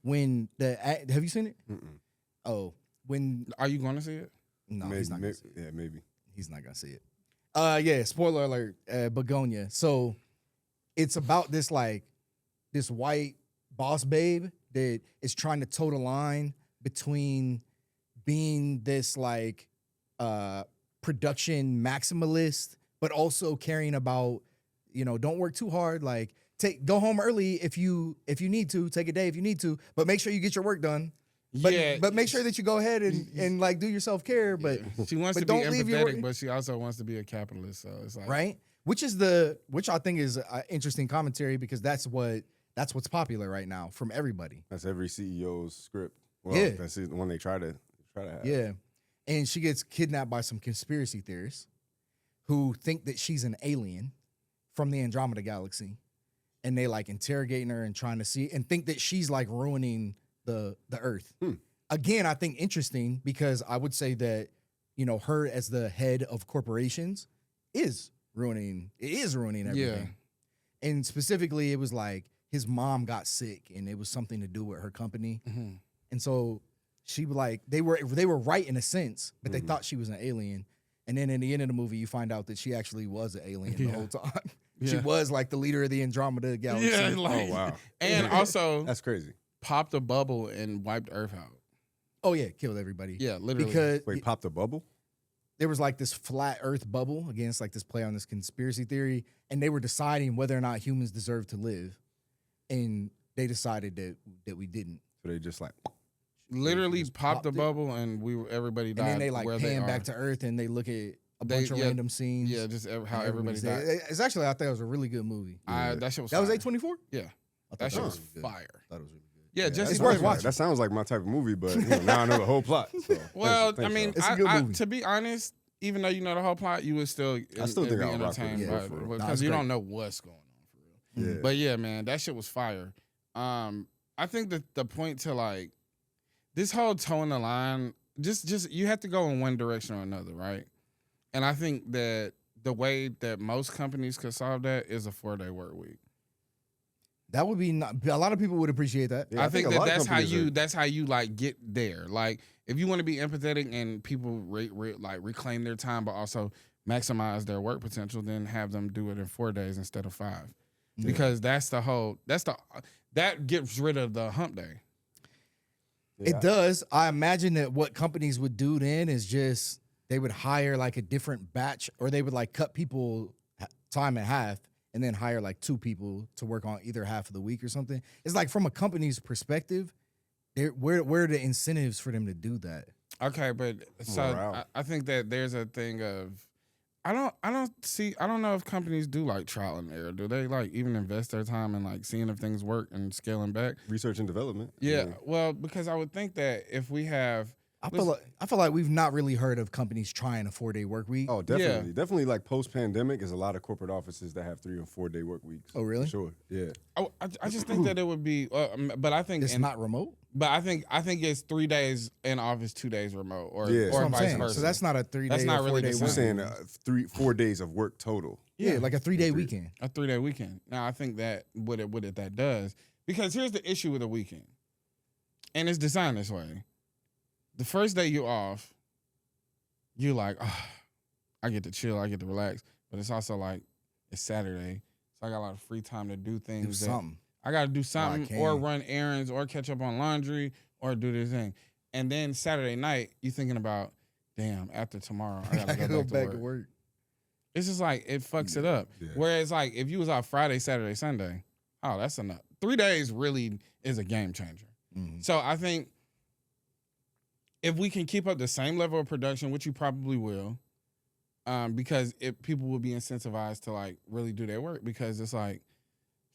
When have you seen it? Oh, when Are you going to see it? no, Maybe, he's not gonna see it. yeah, maybe. He's not gonna see it. Yeah, spoiler alert, Begonia. So it's about this white boss babe that is trying to toe the line between being this production maximalist, but also caring about, don't work too hard. Like go home early if you need to, take a day if you need to, but make sure you get your work done. But make sure that you go ahead and like do your self-care. But she wants to be don't leave empathetic, but she also wants to be a capitalist. So it's like right, which I think is an interesting commentary because that's what's popular right now from everybody. That's every CEO's script. Well, Yeah. that's the one they try to have. Yeah, and she gets kidnapped by some conspiracy theorists who think that she's an alien from the Andromeda Galaxy, and they like interrogating her and trying to see and think that she's like ruining the Earth. Again, I think interesting because I would say that her as the head of corporations is ruining everything. Yeah. And specifically, it was like his mom got sick, and it was something to do with her company. And so she they were right in a sense, but they thought she was an alien. And then in the end of the movie, you find out that she actually was an alien the whole time. She Yeah. was like the leader of the Andromeda Galaxy. Yeah, like, Oh, wow. And also That's crazy. popped a bubble and wiped Earth out. Oh yeah, killed everybody. Yeah, literally. Because Wait, pop the bubble? there was like this flat Earth bubble against like this play on this conspiracy theory, and they were deciding whether or not humans deserve to live, and they decided that we didn't. So they just like, literally just popped the popped it. bubble and everybody died. And then they like where pan they back are. to Earth, and they look at a They- bunch of yeah, random scenes. Yeah, just how and everybody everybody's died. dead. It's actually, I thought it was a really good movie. Yeah. That shit was That was fire. A24. Yeah, I thought that shit was was really good. fire. Thought it was really good. Yeah, Jesse it's Pinkman- worth watching. That sounds like my type of movie, but now I know the whole plot. So Well, thanks, I mean, y'all. It's a good movie. to be honest, even though you know the whole plot, you would still, I still think be I'll rock with entertained it, by for real. it Nah, because it's you great. don't know what's going on for real. Yeah. But yeah, man, that shit was fire. I think that the point to like this whole towing the line, just you have to go in one direction or another, right? And I think that the way that most companies could solve that is a 4-day work week. That would be not, a lot of people would appreciate that. Yeah, I think a that lot of that's how companies you are- that's how you like get there. Like if you want to be empathetic and people like reclaim their time, but also maximize their work potential, then have them do it in 4 days instead of 5, because that gets rid of the hump day. Yeah. It does. I imagine that what companies would do then is just they would hire like a different batch, or they would like cut people time in half and then hire like 2 people to work on either half of the week or something. It's like from a company's perspective, where are the incentives for them to do that? Okay, but so Morale. I think that there's a thing of I don't know if companies do like trial and error. Do they like even invest their time in like seeing if things work and scaling back? Research and development. Yeah, well, because I would think that if we have I feel like we've not really heard of companies trying a 4-day work week. Oh, definitely. Definitely like post-pandemic is a lot of corporate offices that have 3 or 4 day work weeks. Oh, really? For sure. Yeah. I just think that it would be, but I think It's not remote. But I think it's 3 days in office, 2 days remote, or Yeah. That's what I'm vice saying. versa. So that's not a 3-day. That's not or really 4-day the We're same. week. saying 3-4 days of work total. Yeah, like a 3-day weekend. a 3-day weekend. Now I think that what it that does, because here's the issue with a weekend, and it's designed this way. The first day you're off, you're like, oh, I get to chill, I get to relax, but it's also like it's Saturday, so I got a lot of free time to do things. Do something. I got to do something, or can. run errands, or catch up on laundry, or do this thing. And then Saturday night, you're thinking about, damn, after tomorrow, I got to go back to work. It's just like, it fucks it up. Yeah. Whereas like, if you was off Friday, Saturday, Sunday, oh, that's enough. 3 days really is a game changer. Mm-hmm. So I think if we can keep up the same level of production, which you probably will, because people will be incentivized to like really do their work, because it's like,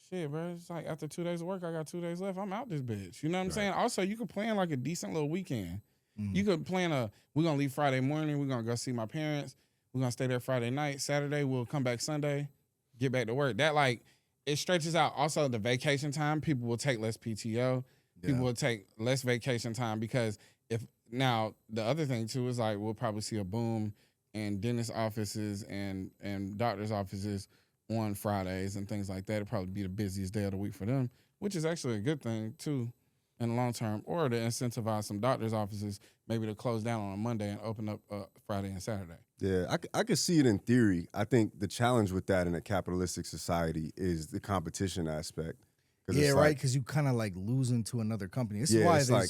shit, bro, it's like after 2 days of work, I got 2 days left. I'm out this bitch. You know what I'm saying? Also, you could plan like a decent little weekend. Mm-hmm. You could plan we're going to leave Friday morning. We're going to go see my parents. We're going to stay there Friday night. Saturday, we'll come back Sunday, get back to work. That like, it stretches out also the vacation time. People will take less PTO. People will take less vacation time, because now the other thing too is like, we'll probably see a boom in dentist offices and doctor's offices on Fridays and things like that. It'll probably be the busiest day of the week for them, which is actually a good thing too in the long term, or to incentivize some doctor's offices maybe to close down on a Monday and open up Friday and Saturday. Yeah, I could see it in theory. I think the challenge with that in a capitalistic society is the competition aspect. Yeah, right. Because you kind of like losing to another company. This is why it's like,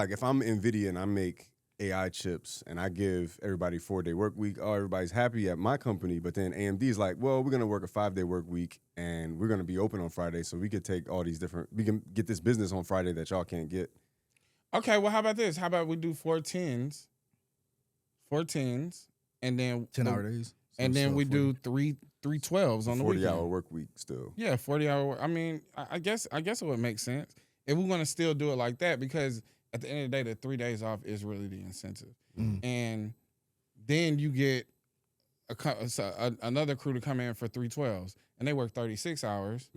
if I'm NVIDIA and I make AI chips and I give everybody 4-day work week, everybody's happy at my company, but then AMD is like, well, we're gonna work a 5-day work week and we're gonna be open on Friday, so we could take all these we can get this business on Friday that y'all can't get. Okay, well, how about this? How about we do 4 10s, and then 10-hour days. and then So we 40. do three 12s on the weekend. 40-hour work week still. Yeah, 40-hour. I mean, I guess it would make sense if we want to still do it like that, because at the end of the day, the 3 days off is really the incentive, and then you get another crew to come in for 3 12s, and they work 36 hours,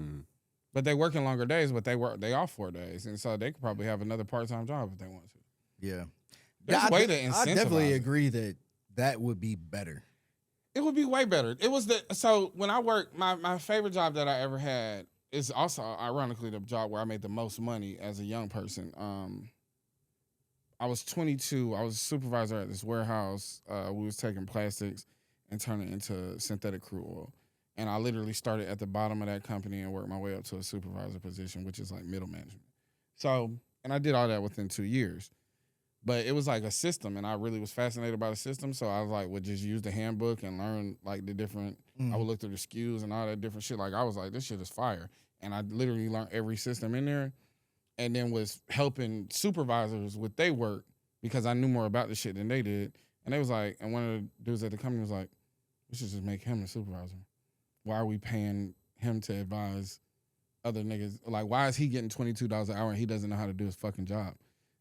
but they work in longer days, but they off 4 days, and so they could probably have another part-time job if they want to. Yeah. There's a way to incentivize I definitely it. agree that would be better. It would be way better. It was so when I worked, my favorite job that I ever had is also ironically the job where I made the most money as a young person. I was 22. I was a supervisor at this warehouse. We was taking plastics and turning it into synthetic crude oil. And I literally started at the bottom of that company and worked my way up to a supervisor position, which is like middle management. So, and I did all that within 2 years. But it was like a system, and I really was fascinated by the system. So I was like, would just use the handbook and learn like the different, I would look through the SKUs and all that different shit. Like I was like, this shit is fire. And I literally learned every system in there and then was helping supervisors with their work because I knew more about the shit than they did. And they was like, and one of the dudes at the company was like, we should just make him a supervisor. Why are we paying him to advise other niggas? Like, why is he getting $22 an hour and he doesn't know how to do his fucking job?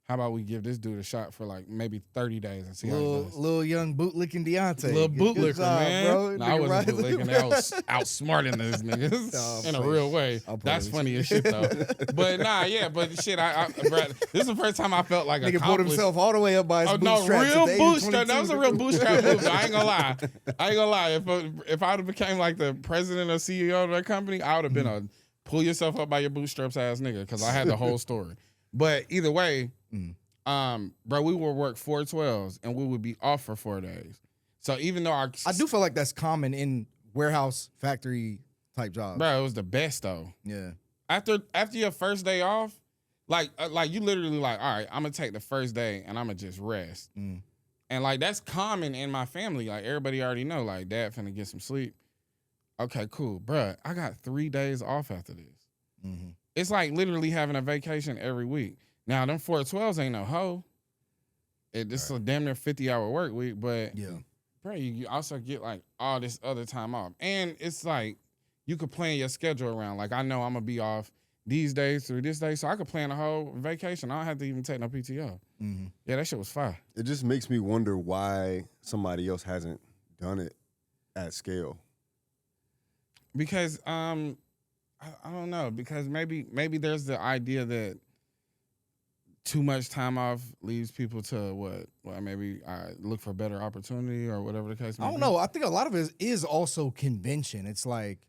How about we give this dude a shot for like maybe 30 days and see how he does? Little young bootlicking Deante. Little bootlicker, job, man. bro. No, I wasn't bootlicking. I was outsmarting those niggas in a real way. That's funny as shit, though. But nah, yeah, but shit, bro, this is the first time I felt like Nigga pulled accomplished. himself all the way up by his bootstraps. Real at the age of bootstrap. That was a 22. real bootstrap move. I ain't gonna lie. If I would have became like the president or CEO of that company, I would have been a pull yourself up by your bootstraps ass nigga because I had the whole story. But either way, bro, we would work 4/12s and we would be off for 4 days. So even though I do feel like that's common in warehouse, factory type jobs. bro, it was the best though. Yeah. After your first day off, like you literally like, all right, I'm gonna take the first day and I'm gonna just rest. And like that's common in my family. Like everybody already know, like dad finna get some sleep. Okay, cool, bro. I got 3 days off after this. It's like literally having a vacation every week. Now, them 4/12s ain't no hoe. This is a damn near 50-hour work week, but Yeah. bro, you also get like all this other time off. And it's like you could plan your schedule around. Like I know I'm gonna be off these days through this day, so I could plan a whole vacation. I don't have to even take no PTO. Yeah, that shit was fire. It just makes me wonder why somebody else hasn't done it at scale. Because I don't know. Because maybe there's the idea that too much time off leads people to what? Well, maybe look for better opportunity or whatever the case may be. I don't know. I think a lot of it is also convention. It's like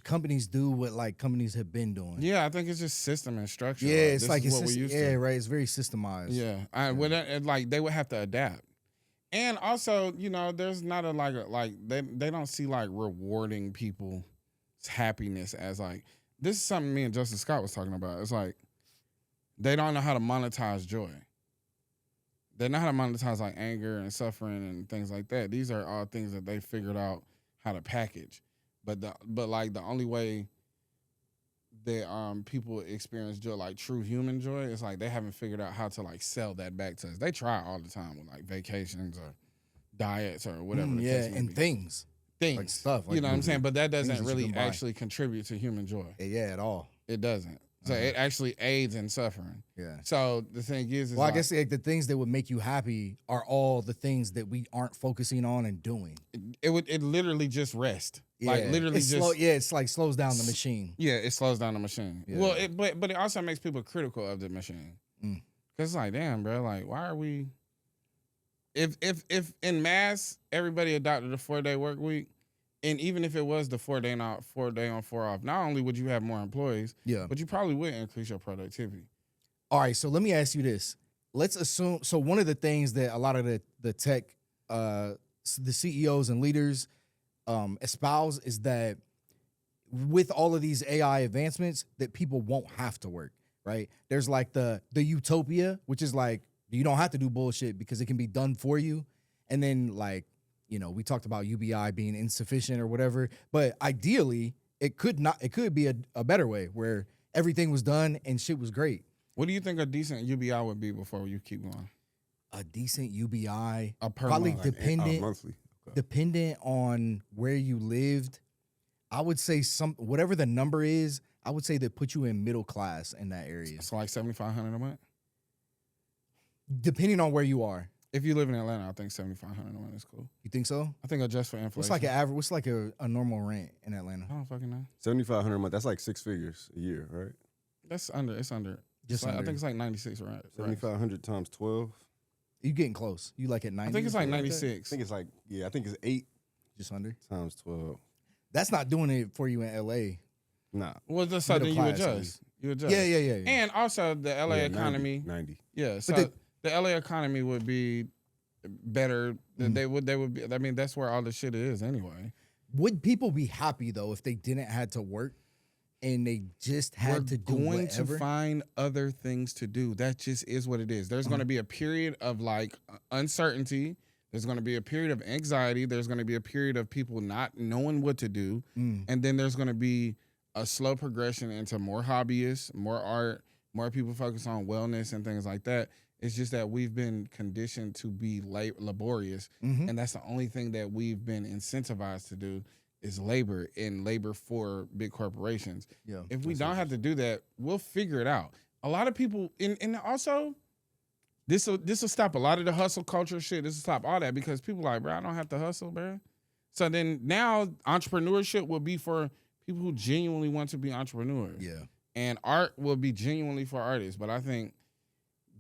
companies do what like companies have been doing. Yeah, I think it's just system and structure. Yeah, it's this like is it's what just, we used yeah, to. right. It's very systemized. Yeah, like they would have to adapt. And also, you know, there's not they don't see like rewarding people's happiness as like this is something me and Justin Scott was talking about. It's like they don't know how to monetize joy. They know how to monetize like anger and suffering and things like that. These are all things that they figured out how to package. But the only way that people experience joy, like true human joy, is like they haven't figured out how to like sell that back to us. They try all the time with like vacations or diets or whatever. The case may and be. things like stuff. Like, You know what I'm saying? But that things doesn't that you really can buy. actually contribute to human joy. Yeah, at all. It doesn't. So it actually aids in suffering. Yeah. So the thing is Well, I guess like the things that would make you happy are all the things that we aren't focusing on and doing. it literally just rest. Yeah. Like literally it's just slow, it's like slows down the machine. Yeah, it slows down the machine. Yeah. Well, but it also makes people critical of the machine. Cause it's like, damn, bro, like why are we? If in mass everybody adopted a 4-day work week, and even if it was the 4 day on 4 off, not only would you have more employees, but you probably would increase your productivity. All right, so let me ask you this. Let's assume, so one of the things that a lot of the tech, the CEOs and leaders espouse is that with all of these AI advancements, that people won't have to work, right? There's like the utopia, which is like, you don't have to do bullshit because it can be done for you. And then like, you know, we talked about UBI being insufficient or whatever, but ideally it could be a better way where everything was done and shit was great. What do you think a decent UBI would be before you keep going? A decent UBI, A per probably month. dependent Monthly. Okay. dependent on where you lived. I would say whatever the number is, I would say that put you in middle class in that area. It's like $7,500 a month. Depending on where you are. If you live in Atlanta, I think $7,500 a month is cool. You think so? I think adjust for inflation. What's like an average? What's like a normal rent in Atlanta? I don't fucking know. 7,500 a month. That's like 6 figures a year, right? That's under. It's under. Just I under. think it's like 96, right? 7,500 times 12. You getting close? You like at 90? I think it's or like something that? 96. I think it's like, I think it's 8 Just under. times 12. That's not doing it for you in LA. Nah. Well, just so then you Middle class, at adjust. least. You adjust. Yeah. And also the LA Yeah, economy. 90. Yeah. So But the LA economy would be better. They would be. I mean, that's where all the shit is anyway. Would people be happy though if they didn't had to work and they just had to do going whatever? to find other things to do. That just is what it is. There's going to be a period of like uncertainty. There's going to be a period of anxiety. There's going to be a period of people not knowing what to do. And then there's going to be a slow progression into more hobbyists, more art, more people focus on wellness and things like that. It's just that we've been conditioned to be laborious. And that's the only thing that we've been incentivized to do is labor, and labor for big corporations. Yeah, if we don't have to do that, we'll figure it out. A lot of people, and also, this will stop a lot of the hustle culture shit. This will stop all that because people like, bro, I don't have to hustle, bro. So then now entrepreneurship will be for people who genuinely want to be entrepreneurs. Yeah. And art will be genuinely for artists. But I think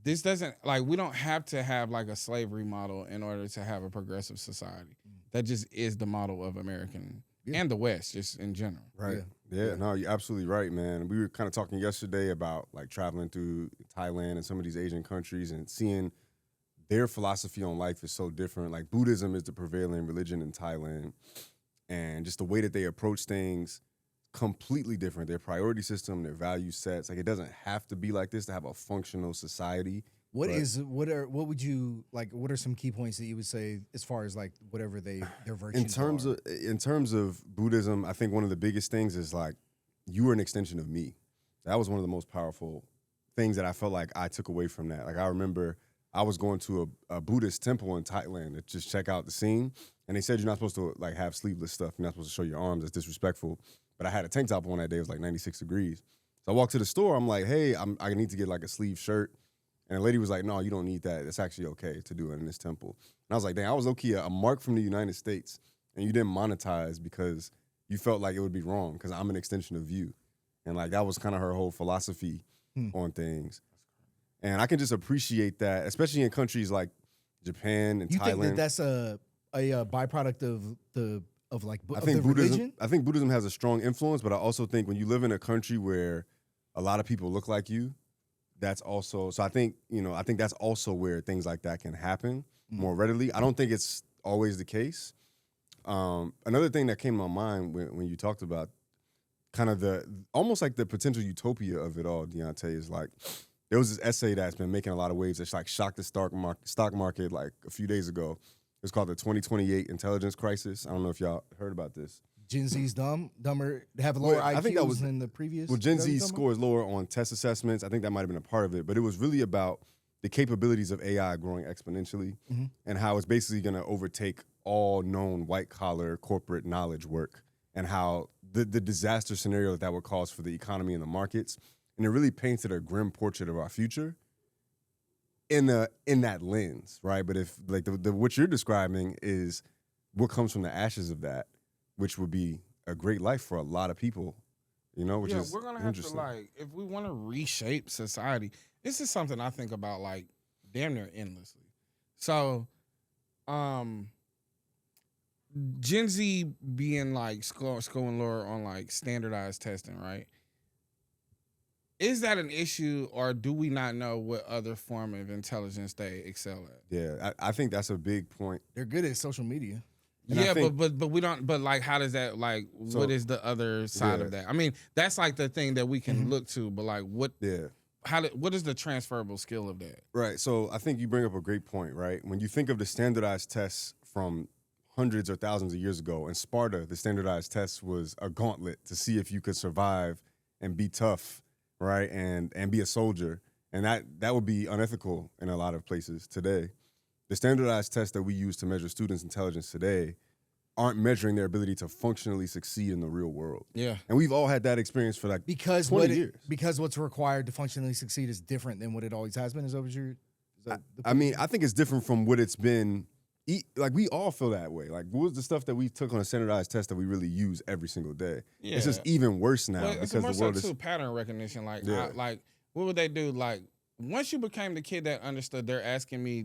this doesn't, like, we don't have to have like a slavery model in order to have a progressive society. That just is the model of American and the West, just in general. Right. Yeah, no, you're absolutely right, man. We were kind of talking yesterday about like traveling through Thailand and some of these Asian countries and seeing their philosophy on life is so different. Like Buddhism is the prevailing religion in Thailand, and just the way that they approach things completely different. Their priority system, their value sets, like it doesn't have to be like this to have a functional society. What would you like? What are some key points that you would say as far as like whatever their virtues in terms of Buddhism? I think one of the biggest things is like you are an extension of me. That was one of the most powerful things that I felt like I took away from that. Like I remember I was going to a Buddhist temple in Thailand to just check out the scene, and they said you're not supposed to like have sleeveless stuff. You're not supposed to show your arms. That's disrespectful. But I had a tank top on that day. It was like 96 degrees. So I walked to the store. I'm like, hey, I need to get like a sleeve shirt. And the lady was like, no, you don't need that. It's actually okay to do it in this temple. And I was like, dang, I was low-key a mark from the United States, and you didn't monetize because you felt like it would be wrong because I'm an extension of you. And like that was kind of her whole philosophy on things. And I can just appreciate that, especially in countries like Japan and you Thailand. think that that's a byproduct of I think the Buddhism. religion? I think Buddhism has a strong influence, but I also think when you live in a country where a lot of people look like you, that's also, so I think that's also where things like that can happen more readily. I don't think it's always the case. Another thing that came to my mind when you talked about kind of almost like the potential utopia of it all, Deante, is like, there was this essay that's been making a lot of waves that's like shocked the stock market like a few days ago. It's called the 2028 Intelligence Crisis. I don't know if y'all heard about this. Gen Z's dumber, have lower IQs than the previous. Well, Gen Z scores lower on test assessments. I think that might have been a part of it, but it was really about the capabilities of AI growing exponentially and how it's basically going to overtake all known white-collar corporate knowledge work and how the disaster scenario that would cause for the economy and the markets. And it really painted a grim portrait of our future in that lens, right? But if like what you're describing is what comes from the ashes of that, which would be a great life for a lot of people, which is we're gonna have to like, if we want to reshape society, this is something I think about like damn near endlessly. So, Gen Z being like scoring lower on like standardized testing, right? Is that an issue, or do we not know what other form of intelligence they excel at? Yeah, I think that's a big point. They're good at social media. And but we don't. But like, how does that like? So, what is the other side of that? I mean, that's like the thing that we can look to. But like, what? Yeah. What is the transferable skill of that? Right. So I think you bring up a great point. Right. When you think of the standardized tests from hundreds or thousands of years ago, in Sparta, the standardized test was a gauntlet to see if you could survive and be tough, right, and be a soldier, and that would be unethical in a lot of places today. The standardized tests that we use to measure students' intelligence today aren't measuring their ability to functionally succeed in the real world. Yeah. And we've all had that experience for like 20 years. Because what's required to functionally succeed is different than what it always has been. Is that what you're... I mean, I think it's different from what it's been. Like, we all feel that way. Like, what was the stuff that we took on a standardized test that we really use every single day? Yeah. It's just even worse now because the world is... pattern recognition. Like, what would they do? Like, once you became the kid that understood, they're asking me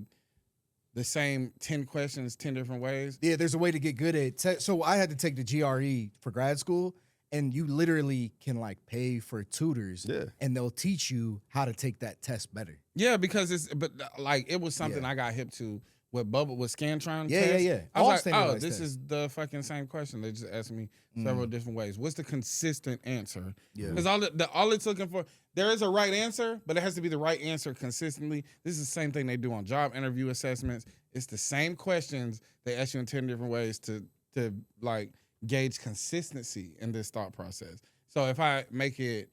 the same 10 questions 10 different ways. Yeah, there's a way to get good at so I had to take the GRE for grad school, and you literally can like pay for tutors and they'll teach you how to take that test better. Yeah, because it was something I got hip to What Bubble, what Scantron Yeah, test? yeah. I All was like, standardized this tests. is the fucking same question. They just asked me several different ways. What's the consistent answer? Yeah. Because all it's looking for, there is a right answer, but it has to be the right answer consistently. This is the same thing they do on job interview assessments. It's the same questions they ask you in 10 different ways to like gauge consistency in this thought process. So if I make it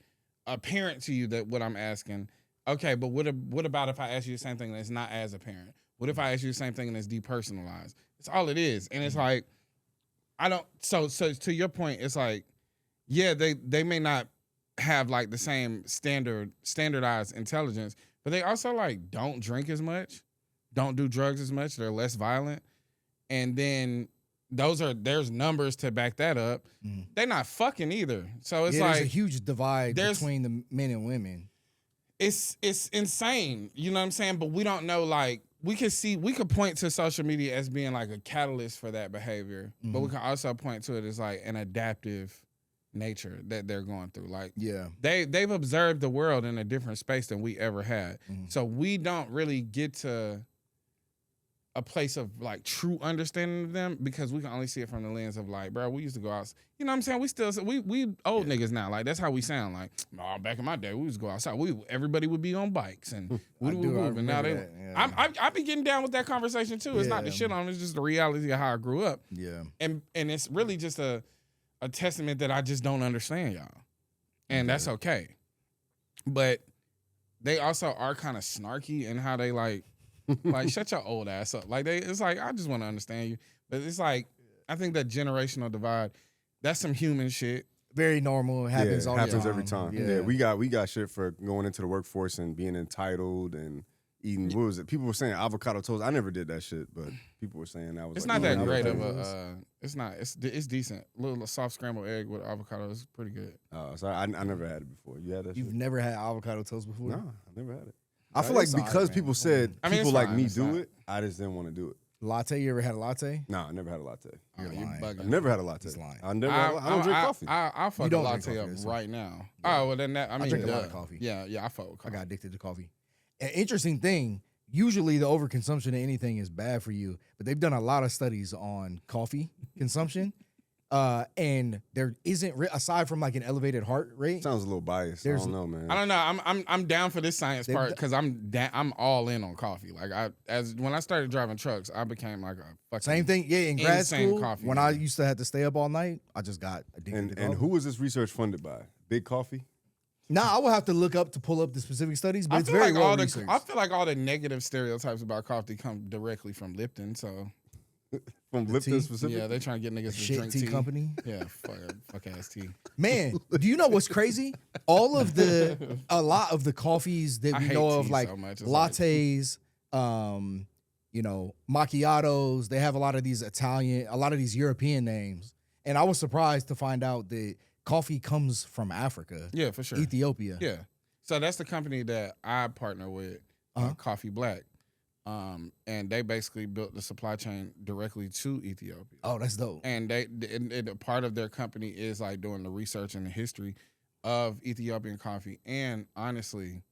apparent to you that what I'm asking, okay, but what about if I ask you the same thing and it's not as apparent? What if I ask you the same thing and it's depersonalized? It's all it is. And it's like, I don't, so to your point, it's like, yeah, they may not have like the same standardized intelligence, but they also like don't drink as much, don't do drugs as much, they're less violent. And then there's numbers to back that up. They're not fucking either. So it's like there's a huge divide there's- between the men and women. it's insane. You know what I'm saying? But we don't know, like, we could point to social media as being like a catalyst for that behavior, but we can also point to it as like an adaptive nature that they're going through. Like, Yeah. they've observed the world in a different space than we ever had. So we don't really get to a place of like true understanding of them because we can only see it from the lens of like, bro, we used to go out. You know what I'm saying? We old niggas now. Like, that's how we sound. Like, oh, back in my day, we used to go outside. Everybody would be on bikes and we would move. And now I be getting down with that conversation too. It's not the shit on it. It's just the reality of how I grew up. Yeah. And it's really just a testament that I just don't understand y'all. And that's okay. But they also are kind of snarky in how they like shut your old ass up. Like, it's like, I just want to understand you. But it's like, I think that generational divide, that's some human shit. Very normal. It happens all the time. Happens every time. Yeah, we got shit for going into the workforce and being entitled and eating. What was it? People were saying avocado toast. I never did that shit, but people were saying that was. It's like, not that oh, great avocado of toast. it's not. It's decent. A little soft scrambled egg with avocado is pretty good. So I never had it before. You had that? You've shit? never had avocado toast before? No, I never had it. I feel like it's all because right, people man. said I mean, people it's like fine, me it's do not- it, I just didn't want to do it. Latte? You ever had a latte? No, I never had a latte. Oh, You're you lying. bugging. I've never had a latte. He's lying. I don't drink coffee. I'll fuck a don't drink latte coffee, up that's right now. Oh, well, then that, I mean, drink a lot duh. of coffee. Yeah, I fuck with I coffee. got addicted to coffee. An interesting thing, usually the overconsumption of anything is bad for you, but they've done a lot of studies on coffee consumption. And there isn't, aside from like an elevated heart rate, Sounds a little biased. I There's- don't know, man. I don't know. I'm down for this science They've part d- because I'm all in on coffee. Like, when I started driving trucks, I became like a fucking same thing. Yeah, in grad insane school, coffee when guy. I used to have to stay up all night, I just got addicted to And coffee. who was this research funded by? Big Coffee? Now, I will have to look up to pull up the specific studies, but I it's feel very like well all the researched. I feel like all the negative stereotypes about coffee come directly from Lipton. So From The Lipton tea? specifically? yeah, they're trying to get niggas to Shit drink tea tea. company. Yeah, fuck ass tea. Man, do you know what's crazy? A lot of the coffees that I we hate know of, tea like so much. It's like- lattes, macchiatos, they have a lot of these European names. And I was surprised to find out that coffee comes from Africa, Yeah, for sure. Ethiopia. Yeah. So that's the company that I partner with, Coffee Black. And they basically built the supply chain directly to Ethiopia. Oh, that's dope. And and part of their company is like doing the research and the history of Ethiopian coffee. And honestly,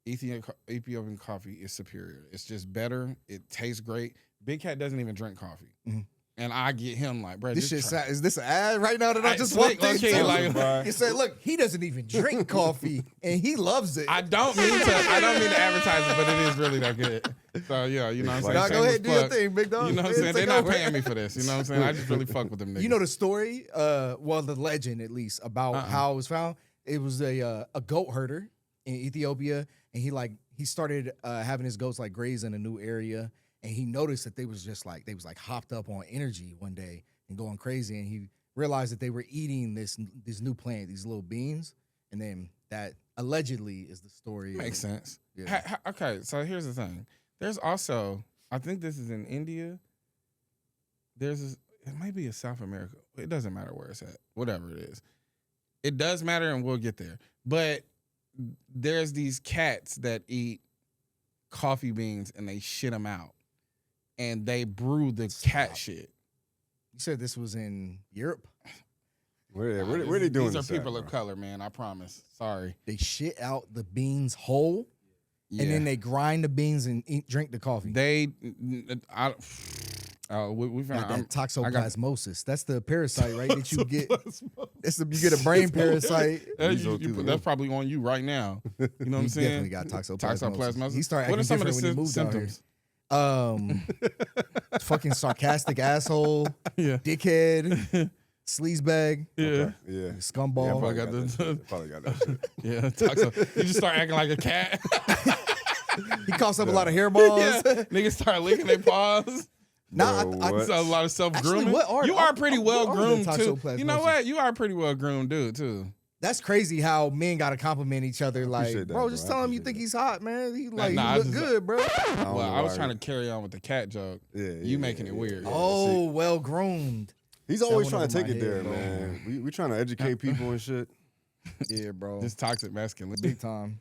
Ethiopian coffee is superior. It's just better. It tastes great. Big Cat doesn't even drink coffee. Mhm. And I get him like, bro, This just shit, try. is this an ad right now that I just Slick, walked into? okay, like- He said, look, he doesn't even drink coffee and he loves it. I don't mean to advertise it, but it is really that good. So yeah, you know what I'm saying? Nah, go ahead, Shameless do your plug. thing, big dog. You know what I'm Yeah, saying? They're take not over. paying me for this. You know what I'm saying? I just really fuck with them niggas. You know the story, the legend at least, about how it was found? It was a goat herder in Ethiopia, and he started having his goats like graze in a new area, and he noticed that they was hopped up on energy one day and going crazy, and he realized that they were eating this new plant, these little beans, and then that allegedly is the story. Makes sense. Yeah. Okay, so here's the thing. There's also, I think this is in India. It might be in South America. It doesn't matter where it's at. Whatever it is. It does matter, and we'll get there. But there's these cats that eat coffee beans, and they shit them out. And they brew the cat shit. You said this was in Europe. Where they doing These are this people at, of bro? color, man. I promise. Sorry. They shit out the beans whole. Yeah. and then they grind the beans and drink the coffee. we Got found that toxoplasmosis. That's the parasite, right? That you get. You get a brain parasite. That's probably on you right now. You know what I'm saying? Definitely got toxoplasmosis. He started What are acting some of the different when he moved symptoms? out here. Fucking sarcastic asshole, Yeah. dickhead, sleazebag, Yeah. Yeah. scumball. probably got Probably got that shit. Yeah. You just start acting like a cat. He coughs up a lot of hairballs. Yeah. Niggas start licking their paws. Nah, Bro, I what? So a lot of self grooming. Actually, You are pretty well what are the groomed too. You know toxoplasmosis? what? You are a pretty well groomed dude too. that's crazy how men gotta compliment each other. Like, appreciate that, bro, just bro. I tell him you appreciate think that. he's hot, man. He like, nah, I you look just- good, bro. Well, I was why. trying to carry on with the cat joke. Yeah, You making it weird. Yeah. Oh, well groomed. He's always That trying went to over take my it there, head, bro. man. We trying to educate people and shit. Yeah, bro. This toxic masculinity. Big time.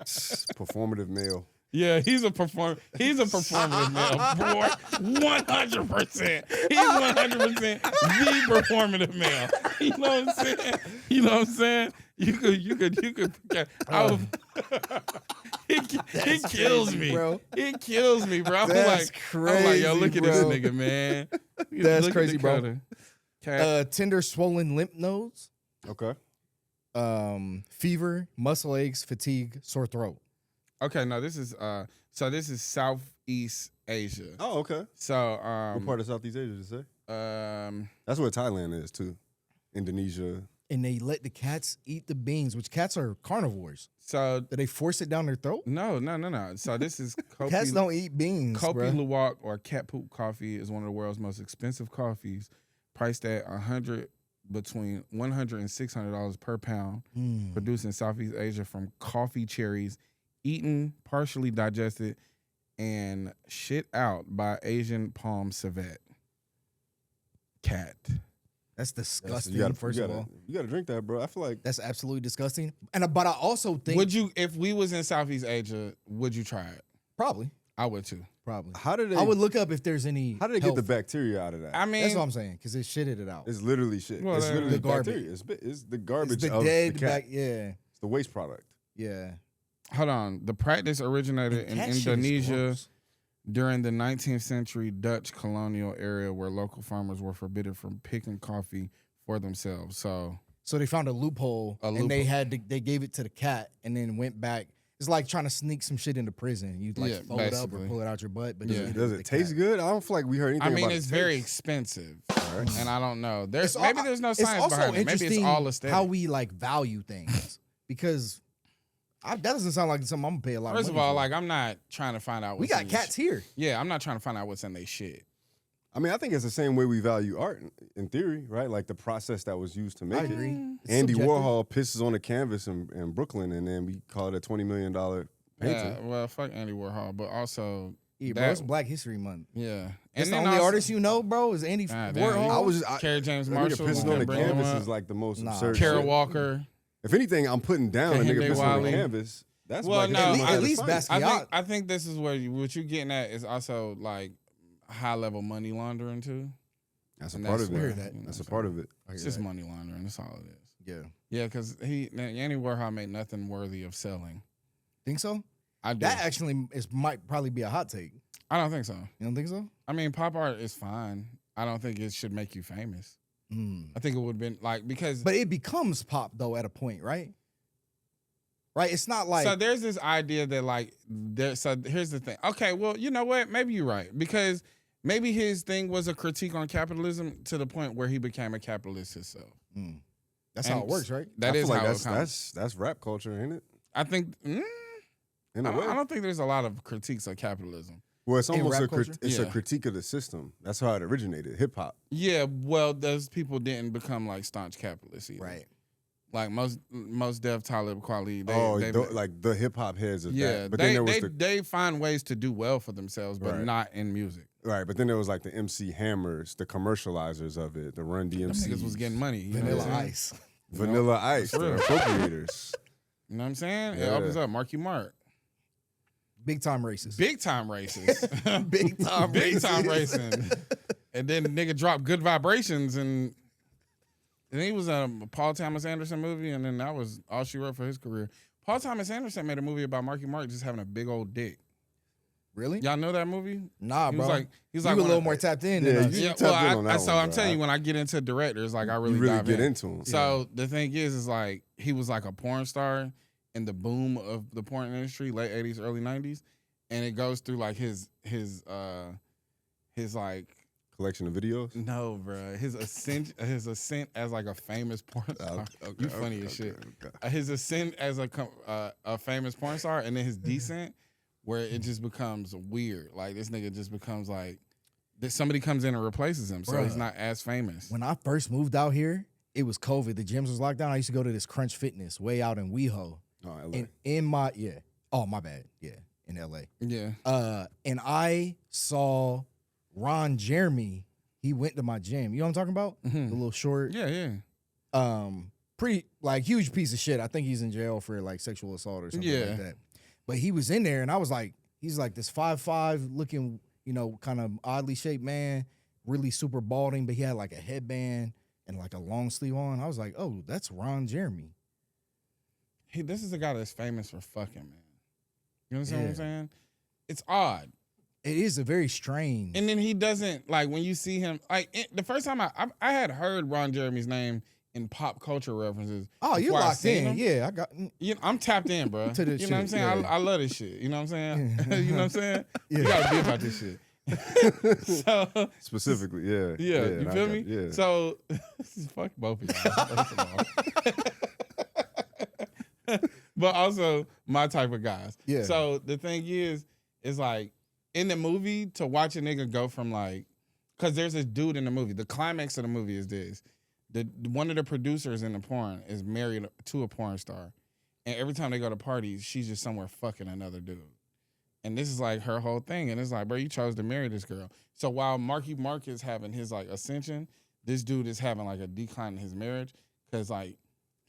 Performative male. Yeah, he's a performative male, boy. 100%. He's 100% the performative male. You know what I'm saying? You know what I'm saying? You could. He kills crazy, me, bro. He kills me, bro. I'm That's like, yo, look crazy, at this bro. nigga, man. That's Look at crazy, bro. Dakota. Cat. Tender, swollen lymph nodes, Okay. fever, muscle aches, fatigue, sore throat. Okay, no, this is Southeast Asia. Oh, okay. So What part of Southeast Asia did you say? That's where Thailand is too. Indonesia. And they let the cats eat the beans, which cats are carnivores. so Do they force it down their throat? no. So this is Cats don't eat beans, Kopi bro. Luwak or cat poop coffee is one of the world's most expensive coffees, priced at between $100 and $600 per pound, produced in Southeast Asia from coffee cherries, eaten, partially digested, and shit out by Asian palm civet. Cat. That's disgusting. You first of all, you gotta drink that, bro. I feel like that's absolutely disgusting. But I also think Would you, if we was in Southeast Asia, would you try it? probably. I would too. how did they? I would look up if there's any. How did they get the health. bacteria out of that? I mean, That's what I'm saying, because it shitted it out. It's literally shit. Well, it's literally the garbage. bacteria. It's the garbage It's the of dead the cat. back. Yeah, It's the waste product. yeah. hold on. The practice originated in Cat shit is Indonesia gross. during the 19th century Dutch colonial era, where local farmers were forbidden from picking coffee for themselves. So So they found a loophole, and they gave it to the cat, and then went back. It's like trying to sneak some shit into prison. You like Yeah, fold it up or basically. pull it out your butt. But Yeah. you Does it taste good? I don't feel like we heard anything I mean, about it's it very taste. expensive, Right. and I don't know. There's It's maybe there's no It's science also behind it. Maybe it's interesting all aesthetic. how we like value things because that doesn't sound like something I'm gonna pay a lot. First of of money all, for. like I'm not trying to find out. we What's got in cats here. Yeah, I'm not trying to find out what's in their shit. I mean, I think it's the same way we value art in theory, right? Like the process that was used to make I it. agree. It's Andy subjective. Warhol pisses on a canvas in Brooklyn, and then we call it a $20 million painting. Yeah, well, fuck Andy Warhol, but also Yeah, bro, that- it's Black History Month. yeah. It's the then only also- artist you know, bro, is Andy God Warhol. damn, I was just Kerry James a nigga Marshall. pissing we on the can bring him canvas up. is like the most Nah. absurd. Kara shit. Walker. If anything, I'm putting down a nigga Kehinde pissing on the Wiley. canvas. That's Well, Black no, History I- Month at at least its finest. Basquiat. I think this is what you're getting at is also like high level money laundering too. That's a And part that's of where it. that- you know That's a what I'm part saying? of it. It's just money laundering. That's all it is. Yeah, Yeah, because Andy Warhol made nothing worthy of selling. think so. I do. That actually might probably be a hot take. I don't think so. You don't think so? I mean, pop art is fine. I don't think it should make you famous. Mm. I think it would have been like because But it becomes pop though at a point, right? Right. It's not like so there's this idea that like there. So here's the thing. Okay, well, you know what? Maybe you're right because maybe his thing was a critique on capitalism to the point where he became a capitalist himself. that's And how it works, right? That I is feel like how it comes. that's rap culture, ain't it? I think. In I a way. don't think there's a lot of critiques of capitalism. Well, it's In almost rap culture? a Yeah. critique of the system. That's how it originated. Hip hop. Yeah, well, those people didn't become like staunch capitalists either. Right. Like most Dev Talib Kweli, Like the hip hop heads of yeah, that. But then there was they find ways to do well for themselves, but Right. not in music. right. But then there was like the MC Hammers, the commercializers of it, the Run Them DMC, niggas was getting money. You know Vanilla what I'm saying? Ice. Vanilla Ice, for the real. appropriators. You know what I'm saying? It Yeah. opens up. Marky Mark. Big time racist. Big time racist. Big time Big time racist. racing. And then the nigga dropped Good Vibrations and he was in a Paul Thomas Anderson movie, and then that was all she wrote for his career. Paul Thomas Anderson made a movie about Marky Mark just having a big old dick. Really? Y'all know that movie? Nah, He bro. was like, you one a of little the- more tapped in Yeah, than us. you- Yeah, tapped well, in on that so one, I'm bro. telling you, when I get into directors, like I really You really dive get in. into them. So the thing is like he was like a porn star in the boom of the porn industry, late 80s, early 90s, and it goes through like his like Collection of videos. no, bro, his ascent as like a famous porn star. You funny as shit. His ascent as a famous porn star, and then his descent, where it just becomes weird. Like this nigga just becomes like somebody comes in and replaces him, so he's Bruh. not as famous. When I first moved out here, it was COVID. The gyms was locked down. I used to go to this Crunch Fitness way out in WeHo. Oh, LA. And in my oh my bad, in LA. Yeah, And I saw Ron Jeremy. He went to my gym. You know what I'm talking about? Mhm. The little short, yeah. pretty like huge piece of shit. I think he's in jail for like sexual assault or something Yeah. like that. But he was in there, and I was like, he's like this 5'5" looking, kind of oddly shaped man, really super balding, but he had like a headband and like a long sleeve on. I was like, oh, that's Ron Jeremy. This is a guy that's famous for fucking, man. You understand what I'm Yeah. saying? It's odd. It is a very strange. And then he doesn't, like, when you see him, like, the first time I had heard Ron Jeremy's name in pop culture references. Oh, you're before I locked seen in. him. Yeah, I got. You know, I'm tapped in, bro. To this you know what I'm shit, saying? yeah. I love this shit. You know what I'm saying? You know what I'm saying? Yeah. You gotta be about this shit. So Specifically, yeah. yeah, you I feel got- me? Yeah. So fuck both of y'all. First of all. But also my type of guys. Yeah. So the thing is like in the movie to watch a nigga go from like, cause there's this dude in the movie. The climax of the movie is this: one of the producers in the porn is married to a porn star, and every time they go to parties, she's just somewhere fucking another dude. And this is like her whole thing. And it's like, bro, you chose to marry this girl. So while Marky Mark is having his like ascension, this dude is having like a decline in his marriage. Cause like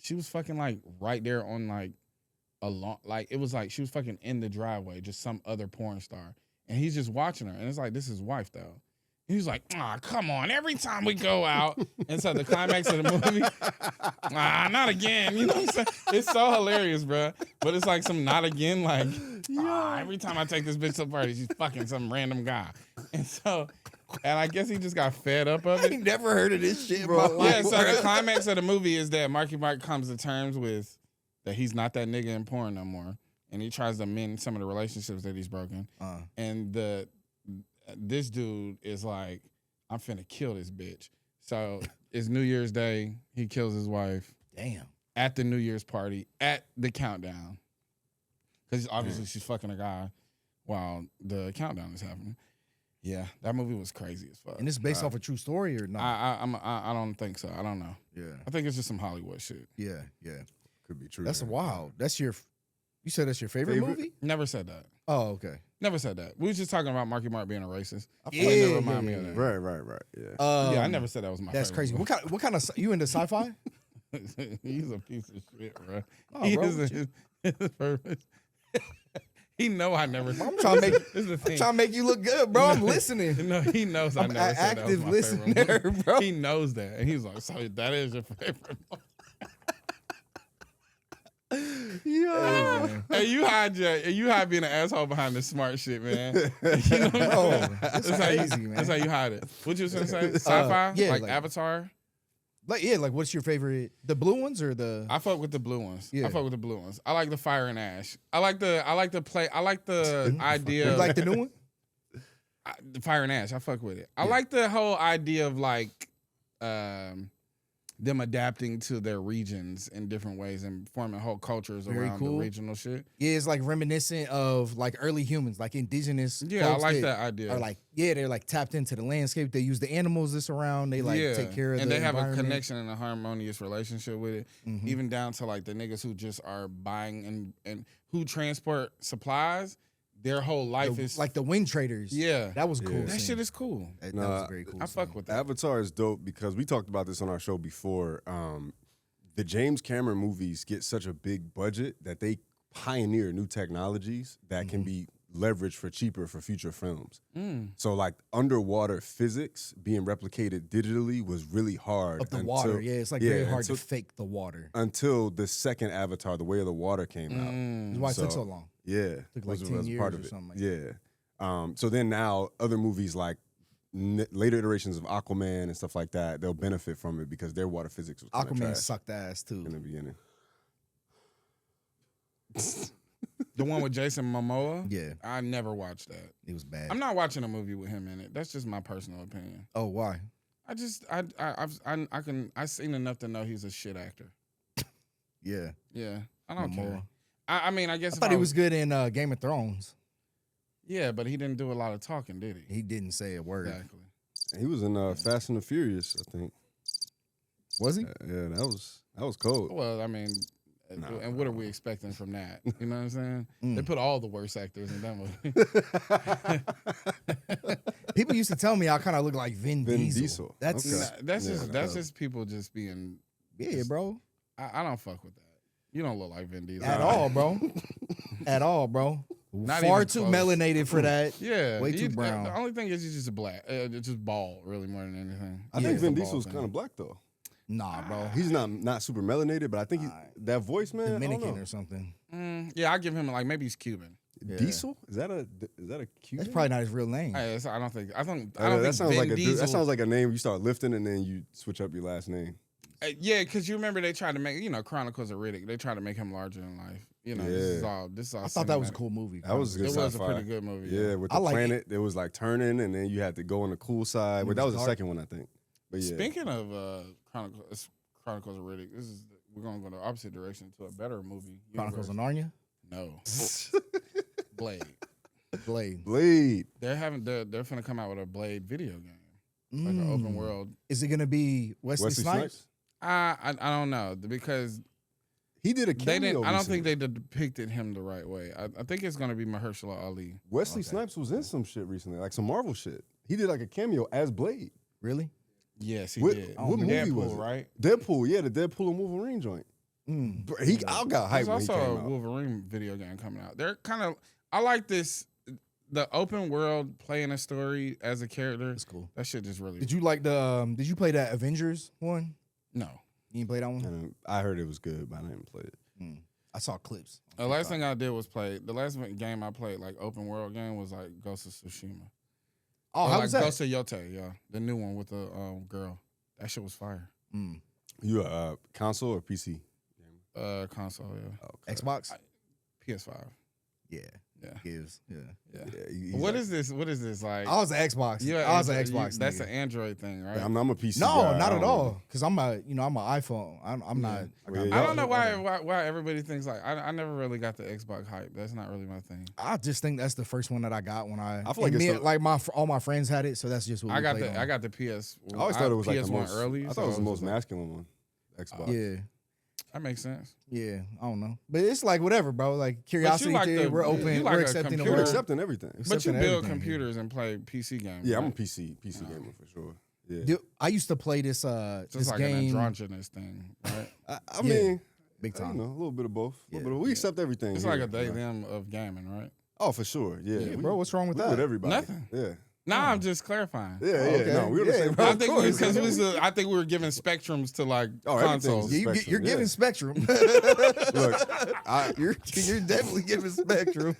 she was fucking like right there on like it was like she was fucking in the driveway, just some other porn star. And he's just watching her. And it's like, this is his wife though. And he's like, come on, every time we go out. And so the climax of the movie, not again. You know what I'm saying? It's so hilarious, bro. But it's like some not again, like, every time I take this bitch to a party, she's fucking some random guy. And I guess he just got fed up of I it. ain't never heard of this shit, bro. Yeah, so the climax of the movie is that Marky Mark comes to terms with that he's not that nigga in porn no more. And he tries to mend some of the relationships that he's broken. And this dude is like, I'm finna kill this bitch. So it's New Year's Day. He kills his wife Damn. at the New Year's party, at the countdown. Because obviously she's fucking a guy while the countdown is happening. Yeah, that movie was crazy as fuck. And it's based off a true story or not? I don't think so. I don't know. Yeah. I think it's just some Hollywood shit. Yeah. Could be true. That's man. wild. You said that's your favorite movie? Never said that. Oh, okay. Never said that. We was just talking about Marky Mark being a racist. I Yeah, feel like that yeah, remind me yeah, of that. Right. Yeah. Yeah, I never said that was my That's favorite crazy. movie. What kind of you into sci-fi? He's a piece of shit, bro. Oh, He bro, is his purpose. He know I never. I'm trying to make This is the thing. trying to make you look good, bro. I'm listening. No, he knows I I'm never an said that was active my listener, favorite movie. bro. He knows that, and he's like, "So that is your favorite movie." Yeah. Hey, you hide being an asshole behind the smart shit, man. You know what I'm Bro, saying? that's how crazy, you, man. That's how you hide it. What you was gonna say? Sci-fi, yeah, like like- Avatar. Like what's your favorite? The blue ones or the? I fuck with the blue ones. Yeah. I fuck with the blue ones. I like the fire and ash. I like the idea. You of, like the new one? the fire and ash. I fuck with it. I like the whole idea of like them adapting to their regions in different ways and forming whole cultures Very around cool. the regional shit. Yeah, it's like reminiscent of like early humans, like indigenous. Yeah, I folks like that idea. Are like, they're like tapped into the landscape. They use the animals that's around. They like take care of and the they have a environment. connection and a harmonious relationship with it, Mhm. even down to like the niggas who just are buying and who transport supplies. Their whole life is like the wind traders. yeah. That was cool. Yeah. That scene. shit is cool. That Nah, was very cool. I fuck scene. with that. Avatar is dope because we talked about this on our show before. The James Cameron movies get such a big budget that they pioneer new technologies that can be leverage for cheaper for future films. Mm. So like underwater physics being replicated digitally was really hard. Of the water, yeah, it's like very hard to fake the water. Until the second Avatar, The Way of the Water, came out. That's why it took so long. Yeah, Took like 10 years or something like that. Yeah. So then now other movies like later iterations of Aquaman and stuff like that, they'll benefit from it because their water physics was kinda Aquaman trash sucked ass too. in the beginning. The one with Jason Momoa? Yeah, I never watched that. it was bad. I'm not watching a movie with him in it. That's just my personal opinion. Oh, why? I've seen enough to know he's a shit actor. Yeah, Yeah, I don't care. Momoa. I mean, I guess I thought he was good in Game of Thrones. Yeah, but he didn't do a lot of talking, did he? He didn't say a word. Exactly. He was in Fast and the Furious, I think. Was he? Yeah, that was cold. Well, I mean, and what are we expecting from that? You know what I'm saying? They put all the worst actors in that movie. People used to tell me I kind of look like Vin Diesel. That's Okay. That's just people just being. yeah, bro. I don't fuck with that. You don't look like Vin Diesel At all, bro. At all, bro. Not Far even too close. melanated for that. Yeah, Way too brown. The only thing is you're just black. It's just bald, really, more than anything. I think It's Vin a bald Diesel's thing. kind of black though. Nah, bro. He's not super melanated, but I think that voice, man, Dominican I don't know. or something. Yeah, I give him like maybe he's Cuban. Yeah. Diesel? Is that a Cuban? That's probably not his real name. I don't think. I don't that think sounds Vin like Diesel. that sounds like a name you start lifting and then you switch up your last name. Yeah, because you remember they tried to make Chronicles of Riddick. They tried to make him larger than life. You know, this is all. I thought that was a cool movie. That was good. It was a sci-fi. pretty good movie. Yeah, with I the like planet, it was like turning, and then you had to go on the cool side. But that was the second one, I think. But yeah, Speaking of Chronicles of Riddick, we're gonna go the opposite direction to a better movie. Chronicles of universe. Narnia? No. Blade. Blade. They're finna come out with a Blade video game, like an open world. Is it gonna be Wesley Snipes? I don't know because He did a cameo. I don't think they depicted him the right way. I think it's gonna be Mahershala Ali. Wesley Snipes was in some shit recently, like some Marvel shit. He did like a cameo as Blade. Really? Yes, he What- did. what movie Deadpool, was it? right? Deadpool, yeah, the Deadpool and Wolverine joint. I got hyped There's when he also came a out. Wolverine video game coming out. They're kind of. I like this. The open world playing a story as a character. That's cool. That shit just really. Did you like the? Did you play that Avengers one? No. You didn't play that one? And I heard it was good, but I didn't play it. I saw clips. The last thing I did was play. The last game I played, like open world game, was like Ghost of Tsushima. Oh, Or how like was that? Ghost of Yote, yeah, the new one with the girl. That shit was fire. You a console or PC? Console, yeah. Okay. Xbox? PS5. Yeah. Yeah. Gives. Yeah. Yeah. He's What like- is this? What is this like? I was an Xbox. You're I was an Android- Xbox. That's nigga. an Android thing, right? I'm a PC No, guy. not I at don't all. know. Because I'm an iPhone. I'm not. Yeah. I don't know why everybody thinks like I never really got the Xbox hype. That's not really my thing. I just think that's the first one that I got when I feel like and it's me, the- like all my friends had it, so that's just what I got played on. I got the PS. I always thought it was like PS1 the most early. I so thought it was the most just like, masculine one. Xbox. Yeah. That makes sense. Yeah, I don't know, but it's like whatever, bro. Like curiosity, like theory, the- we're you open, like we're a accepting the computer. We're world. accepting everything. But you Accepting build everything, computers and play PC games. Yeah, right? I'm a PC gamer for sure. Yeah. Dude, I used to play this It's this like game an androgynous thing, right? I Yeah. mean, big you time. know, a little bit of both. Yeah. We accept everything. It's here, like a they you know. them of gaming, right? Oh, for sure. Yeah, Yeah, bro, what's wrong with we that? with everybody. Nothing. Yeah. Nah, I'm just clarifying. Yeah, okay. No, we're the Yeah, same. bro, I of think course. I think we were giving spectrums to like everything's consoles. a Yeah, spectrum, you're giving yeah. spectrum. Look, you're definitely giving spectrum.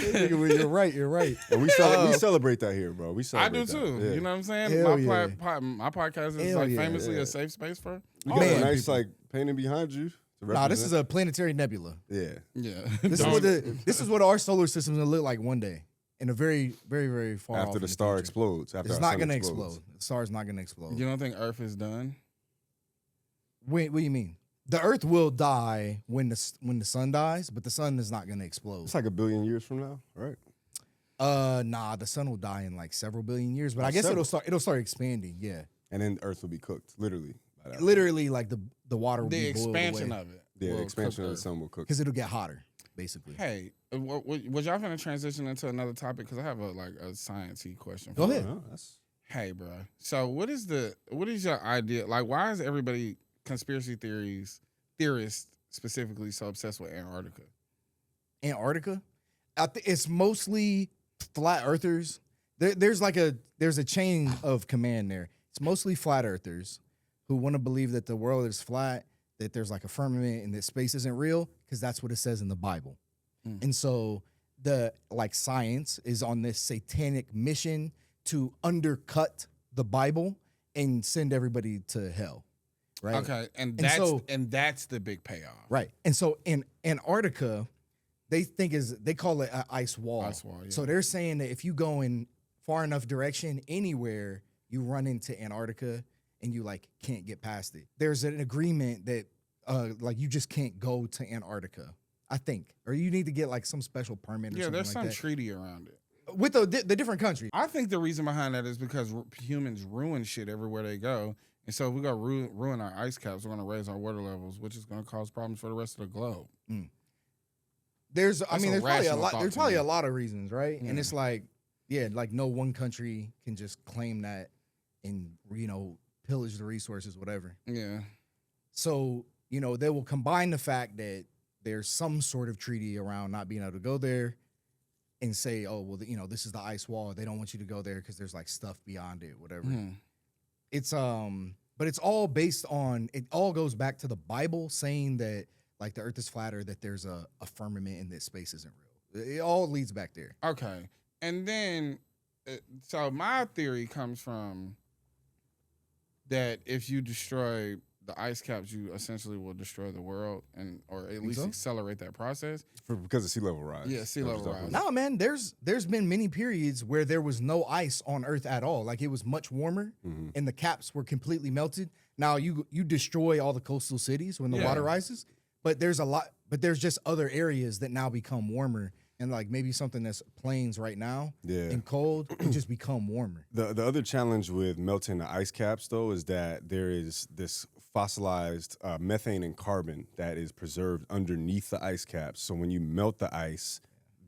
You're right. You're right. and we celebrate that here, bro. We I celebrate do that. too. Yeah. You know what I'm saying? Hell My podcast is Hell like yeah, famously yeah. a safe space for. We got Man, a nice like painting behind you. Nah, this is a planetary nebula. yeah. Yeah. This is what our solar system is gonna look like one day, in a very, very, very far off After in the star future. explodes. After It's our not sun gonna explodes. explode. The star's not gonna explode. You don't think Earth is done? Wait, what do you mean? The Earth will die when the sun dies, but the sun is not gonna explode. It's like 1 billion years from now, right? Nah, the sun will die in like several billion years, but I guess several. it'll start expanding. Yeah, And then Earth will be cooked, literally. by that. literally, like the water will The be boiled expansion away of it. Yeah, the will expansion cook of the sun will cook. because it'll get hotter, basically. Hey, was y'all finna transition into another topic? Because I have a sciencey question. Go for ahead. you. Oh, that's- Hey, bro. So what is your idea? Like, why is everybody conspiracy theorists specifically so obsessed with Antarctica? Antarctica. It's mostly flat earthers. There's a chain of command there. It's mostly flat earthers who want to believe that the world is flat, that there's like a firmament and that space isn't real, because that's what it says in the Bible. And so the science is on this satanic mission to undercut the Bible and send everybody to hell. Right. Okay, and that's the big payoff. Right. And so in Antarctica, they call it an ice wall. Ice wall, yeah. So they're saying that if you go in far enough direction anywhere, you run into Antarctica and you can't get past it. There's an agreement that you just can't go to Antarctica, I think, or you need to get some special permit. Or Yeah, something there's some that. treaty around it. With the different countries. I think the reason behind that is because humans ruin shit everywhere they go. And so if we go ruin our ice caps, we're going to raise our water levels, which is going to cause problems for the rest of the globe. There's probably a me. lot of reasons, right? Yeah. And it's no one country can just claim that and, pillage the resources, whatever. Yeah. So, they will combine the fact that there's some sort of treaty around not being able to go there and say, oh, well, this is the ice wall. They don't want you to go there because there's stuff beyond it, whatever. It's but it's all based on, it all goes back to the Bible saying that the earth is flat, or that there's a firmament and that space isn't real. It all leads back there. Okay. And then, so my theory comes from that if you destroy the ice caps, you essentially will destroy the world, or at least accelerate that process. Because of sea level rise. Yeah, sea level rise. No, man, there's been many periods where there was no ice on Earth at all. It was much warmer, and the caps were completely melted. Now you destroy all the coastal cities when the water rises, but there's just other areas that now become warmer, and maybe something that's plains right now and cold can just become warmer. The other challenge with melting the ice caps, though, is that there is this fossilized methane and carbon that is preserved underneath the ice caps. So when you melt the ice,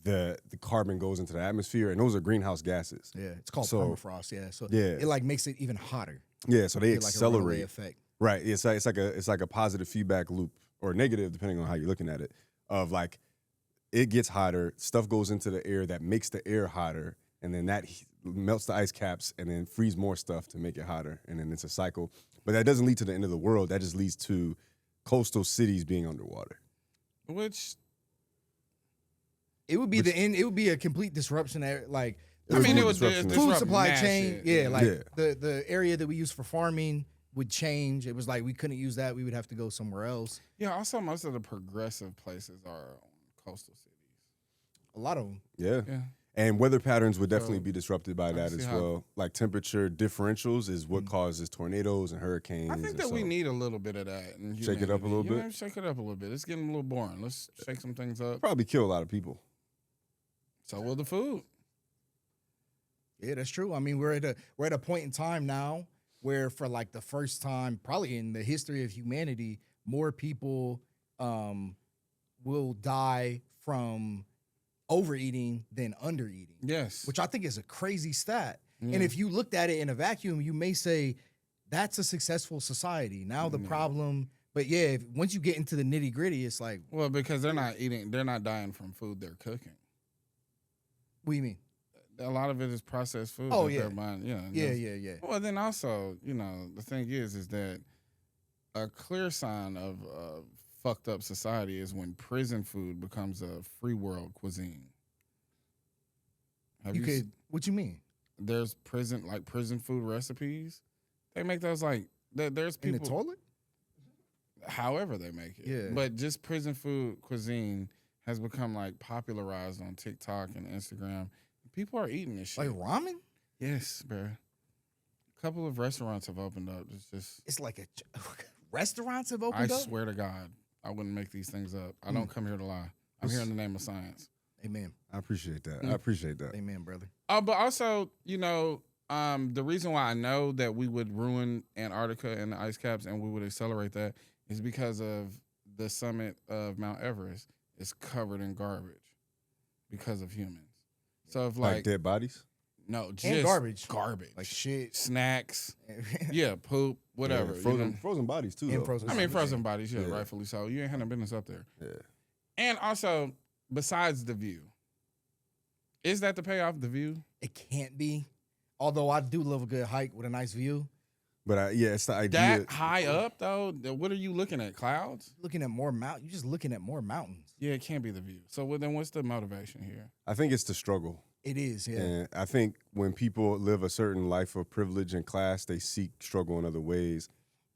the carbon goes into the atmosphere, and those are greenhouse gases. Yeah, it's called permafrost. Yeah, so yeah, it makes it even hotter. Yeah, so they Like a accelerate. runaway effect. Right. It's like a positive feedback loop, or negative depending on how you're looking at it. Of it gets hotter, stuff goes into the air that makes the air hotter, and then that melts the ice caps and then frees more stuff to make it hotter, and then it's a cycle. But that doesn't lead to the end of the world. That just leads to coastal cities being underwater. Which it would be the end. It would be a complete disruption. It would food supply chain. Shit. The area that we use for farming would change. It was we couldn't use that. We would have to go somewhere else. Yeah. Also, most of the progressive places are on coastal cities. A lot of them. Yeah. And weather patterns would definitely be disrupted by that as well. Temperature differentials is what causes tornadoes and hurricanes. I think that we need a little bit of that. Shake it up a little bit? Shake it up a little bit. It's getting a little boring. Let's shake some things up. Probably kill a lot of people. So will the food. Yeah, that's true. We're at a point in time now where for the first time probably in the history of humanity, more people will die from overeating than undereating. Yes. Which I think is a crazy stat. Yeah. And if you looked at it in a vacuum, you may say that's a successful society. Now the problem, but once you get into the nitty gritty, it's well, because they're not dying from food they're cooking. What do you mean? A lot of it is processed food. Oh, that yeah. they're buying. Yeah. Well, then also, the thing is that a clear sign of fucked up society is when prison food becomes a free world cuisine. What you mean? There's prison food recipes. They make those there's people in the toilet. However they make it. Yeah. But just prison food cuisine has become popularized on TikTok and Instagram. People are eating this shit. Like ramen? Yes, bro. A couple of restaurants have opened up. It's restaurants have opened up? I swear to God, I wouldn't make these things up. I don't come here to lie. I'm here in the name of science. Amen. I appreciate that. Amen, brother. But also, the reason why I know that we would ruin Antarctica and the ice caps and we would accelerate that is because of the summit of Mount Everest is covered in garbage because of humans. So if dead bodies? No, just and garbage. Garbage. Like shit. Snacks. Yeah, poop, whatever. Yeah, frozen bodies too. And frozen frozen bodies, rightfully so. You ain't had no business up there. Yeah. And also, besides the view, Is that the payoff? The view? It can't be. Although I do love a good hike with a nice view. But yeah, it's the idea. That high up though. What are you looking at? Clouds? Looking at more mountains. You're just looking at more mountains. Yeah, it can't be the view. So then, what's the motivation here? I think it's the struggle. It is, yeah. And I think when people live a certain life of privilege and class, they seek struggle in other ways.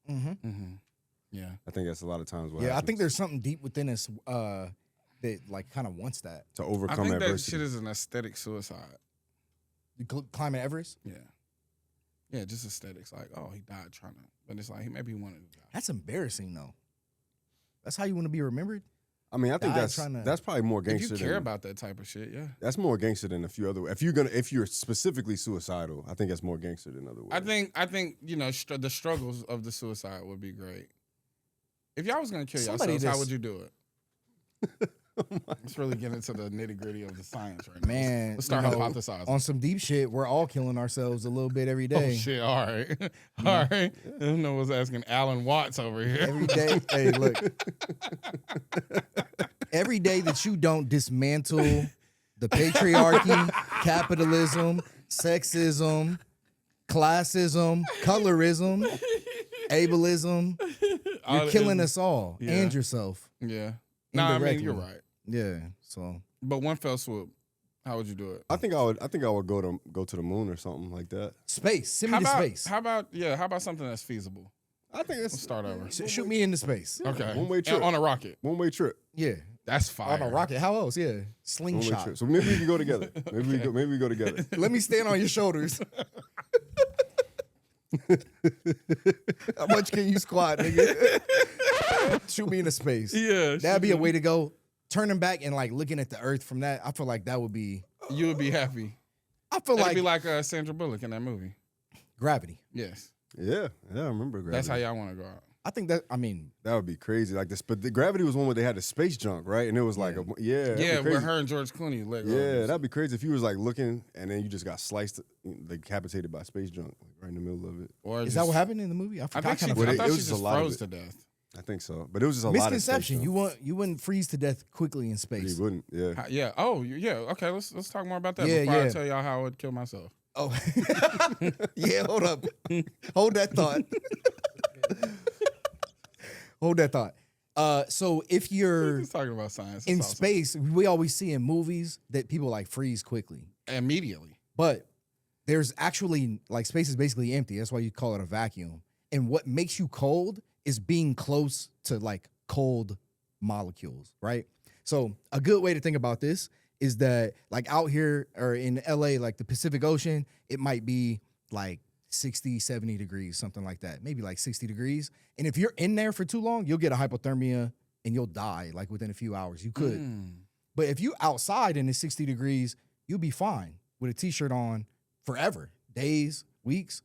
Yeah. I think that's a lot of times what Yeah, I happens. think there's something deep within us that like kind of wants that. to I overcome think that adversity. shit is an aesthetic suicide. You climbing Everest? Yeah. Yeah, just aesthetics. Like, oh, he died trying to. But it's like, maybe he wanted to die. That's embarrassing though. That's how you want to be remembered? I mean, I think died trying to- that's probably more If gangster you care than about that type of shit, yeah. that's more gangster than a few other. If you're specifically suicidal, I think that's more gangster than other ways. I think the struggles of the suicide would be great. If y'all was gonna kill Somebody yourselves, how that's- would you do it? Let's really get into the nitty gritty of the science right now. Man, let's start you know, hypothesizing. on some deep shit, we're all killing ourselves a little bit every day. Oh shit! All right, all right. I don't know what's asking Alan Watts over here. Every day. Hey, look. Every day that you don't dismantle the patriarchy, capitalism, sexism, classism, colorism, ableism, you're killing us all Yeah. and yourself. Yeah. No, I mean you're Indirectly. right. Yeah. So But one fell swoop, how would you do it? I think I would go to the moon or something like that. space. Send me to space. How about something that's feasible? I think Let's it's start over. Shoot me into space. Okay. one-way And trip. on a rocket. One-way trip. Yeah. That's fine. On a rocket. How else? Yeah. One-way Slingshot. trip. So maybe we can go together. Maybe we go together. Let me stand on your shoulders. How much can you squat, nigga? Shoot me into space. Yeah. That'd be a way to go. Turning back and like looking at the earth from that, I feel like that would be. You would be happy. I feel It'd like be like Sandra Bullock in that movie. gravity. Yes. Yeah, I remember gravity. That's how y'all want to go out. I think that. I mean, That would be crazy. Like this, but the gravity was one where they had the space junk, right? And it was like, that'd be Yeah, crazy. where her and George Clooney let go. Yeah, that'd be crazy if you was like looking and then you just got sliced, decapitated by space junk, like right in the middle of it. Or is just, that what happened in the movie? I forgot think she, kind Well, I it thought she was just just a lot of froze it. to death. I think so, but it was just a misconception. lot of space You wouldn't freeze to death quickly in junk. space. You wouldn't, yeah. Oh, yeah. Okay, let's talk more about that Yeah, before I yeah. tell y'all how I would kill myself. Oh, yeah. Hold up. Hold that thought. Hold that thought. So if you're Just talking about science. in It's awesome. space, we always see in movies that people like freeze quickly. Immediately. But there's actually like space is basically empty. That's why you call it a vacuum. And what makes you cold is being close to like cold molecules, right? So a good way to think about this is that like out here or in LA, like the Pacific Ocean, it might be like 60, 70 degrees, something like that. Maybe like 60 degrees. And if you're in there for too long, you'll get a hypothermia and you'll die like within a few hours. You could. But if you outside and it's 60 degrees, you'll be fine with a t-shirt on forever, days, weeks.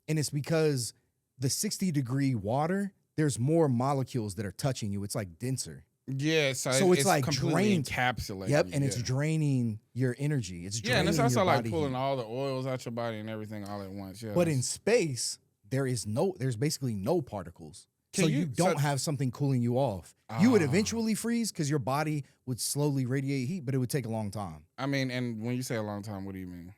And it's because the 60-degree water, there's more molecules that are touching you. It's like denser. Yeah, So it's like completely drained. encapsulated. Yep, and it's yeah. draining your energy. It's draining Yeah, and it's also your like body pulling heat. all the oils out your body and everything all at once. Yeah. But in space, there's basically no particles. Can So you- you don't so- have something cooling you off. You would Ah. eventually freeze because your body would slowly radiate heat, but it would take a long time. I mean, and when you say a long time, what do you mean?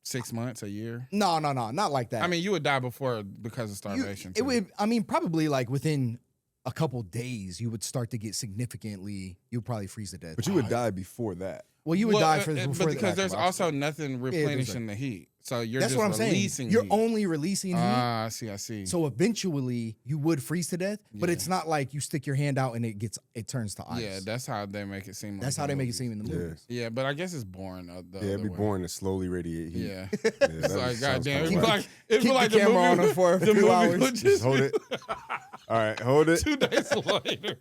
6 months, a year? No, not like that. I mean, you would die before because of starvation. It too. would. I mean, probably like within a couple days, you would start to get significantly. You'd probably freeze to death. But you would die before that. Well, you would Well, die for but before because that. there's also nothing there's replenishing the heat. So you're That's just what I'm saying. releasing You're heat. only releasing heat. Ah, I see. So eventually, you would freeze to death. But Yeah. it's not like you stick your hand out and it turns to ice. Yeah, that's how they make it seem. Like That's how the they make it movies. seem in the Yeah. movies. Yeah, but I guess it's boring. The Yeah, other it'd be way. boring to slowly radiate heat. Yeah, Yeah, it's like sounds goddamn. kinda It'd be whack. like it'd be Keep like the the camera movie on for a the few movie hours. would Just hold it. All right, hold it. 2 days later.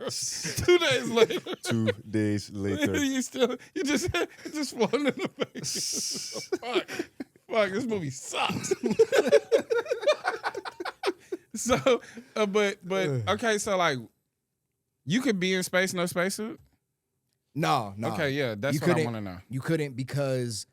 2 days later. 2 days later. you just floating in the face. Fuck, this movie sucks. So, but okay, so like, you could be in space, no spacesuit. No. Okay, yeah, that's You what I couldn't- want to know. You couldn't because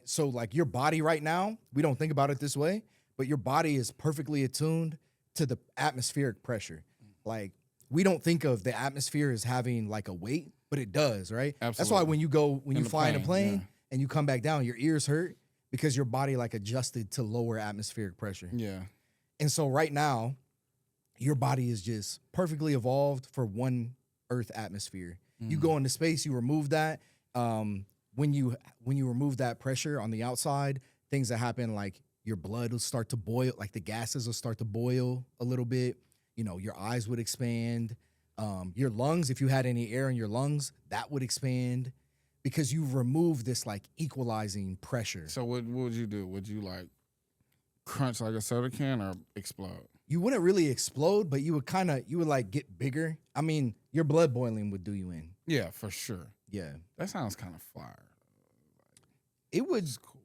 so like your body right now, we don't think about it this way, but your body is perfectly attuned to the atmospheric pressure. Like we don't think of the atmosphere as having like a weight, but it does, right? That's Absolutely. why when you the fly in a plane, plane and you come back down, your ears hurt because your body like adjusted to lower atmospheric pressure. Yeah. And so right now, your body is just perfectly evolved for one Earth atmosphere. You go into space, you remove that. When you remove that pressure on the outside, things that happen like your blood will start to boil, like the gases will start to boil a little bit. You know, your eyes would expand. Your lungs, if you had any air in your lungs, that would expand because you've removed this like equalizing pressure. So what would you do? Would you like crunch like a soda can or explode? You wouldn't really explode, but you would like get bigger. I mean, your blood boiling would do you in. Yeah, for sure. Yeah. That sounds kind of fire. It would. It's cool.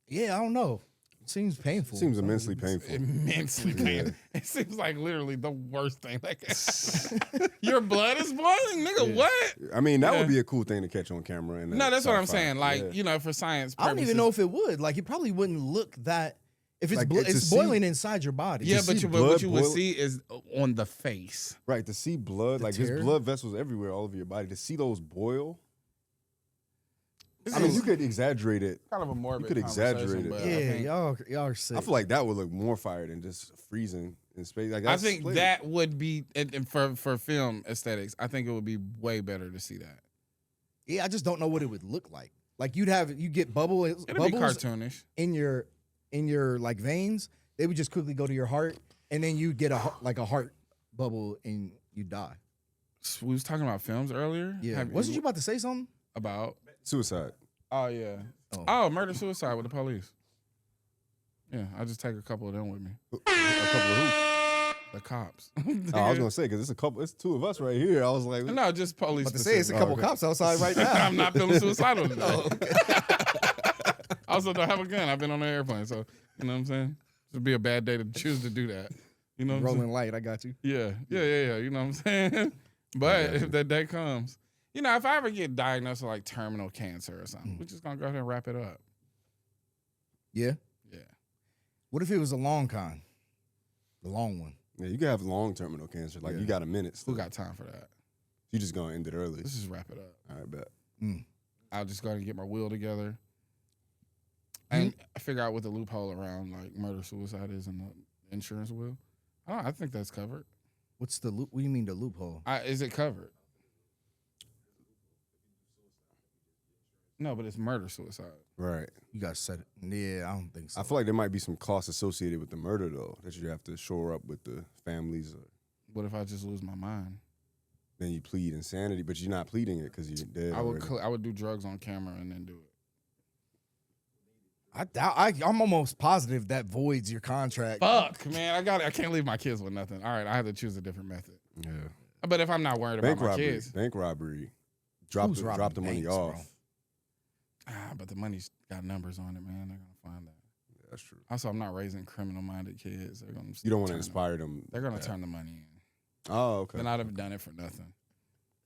Yeah, I don't know. It seems painful. Seems immensely painful. Immensely painful. It seems like literally the worst thing that can Your blood is boiling, nigga. What? I mean, that Yeah. would be a cool thing to catch on camera. No, that's what I'm sci-fi. saying. Like, Yeah. you know, for science I don't purposes. even know if it would. Like, it probably wouldn't look that. If it's Like, to it's see- boiling inside your body. Yeah, to but see what blood you would boil- see is on the face. Right, to see blood, The like tear? there's blood vessels everywhere, all over your body. To see those boil, This I mean, is you could exaggerate it. kind of a morbid could exaggerate it. conversation, but Yeah, I think, y'all are sick. I feel like that would look more fire than just freezing in space. Like, I that's think lit. that would be and for film aesthetics. I think it would be way better to see that. Yeah, I just don't know what it would look like. Like you get It'd be bubbles cartoonish. in your like veins. They would just quickly go to your heart, and then you get a heart bubble and you die. We was talking about films earlier. Yeah. Wasn't you about to say something? about? Suicide. Oh yeah. Oh. Oh, murder suicide with the police. Yeah, I just take a couple of them with me. A couple of who? The cops. Oh, I was gonna say because it's two of us right here. I was like, No, just police. About to say it's a couple okay. cops outside right now. I'm not feeling suicidal today. Oh, okay. I also don't have a gun. I've been on an airplane, so you know what I'm saying. It'd be a bad day to choose to do that. You know what I'm saying? Rolling light, I got you. Yeah. You know what I'm saying? But got you. if that day comes, you know, if I ever get diagnosed with like terminal cancer or something, we're just gonna go ahead and wrap it up. Yeah. Yeah. What if it was a long con? The long one. yeah, you can have long terminal cancer. Like Yeah. you got a minute. Who Still. got time for that? You just gonna end it early. Let's just wrap it up. All right, bet. I'll just go ahead and get my will together and figure out what the loophole around like murder suicide is in the insurance will. I think that's covered. What's the loop? What do you mean the loophole? Is it covered? No, but it's murder suicide. Right. You guys said it. Yeah, I don't think so. I feel like there might be some costs associated with the murder though that you have to shore up with the families. Or What if I just lose my mind? then you plead insanity, but you're not pleading it because you're dead. I would already. I would do drugs on camera and then do it. I'm almost positive that voids your contract. Fuck, man, I can't leave my kids with nothing. All right, I have to choose a different method. Yeah. But if I'm not worried Bank about my robbery. kids, Bank robbery. Drop Who's the robbing money banks, off. bro? but the money's got numbers on it, man. They're gonna find that. Yeah, that's true. Also, I'm not raising criminal-minded kids. They're gonna. You don't want to turn inspire them. They're gonna Yeah. turn the money in. Oh, okay. Then I'd have done it for nothing.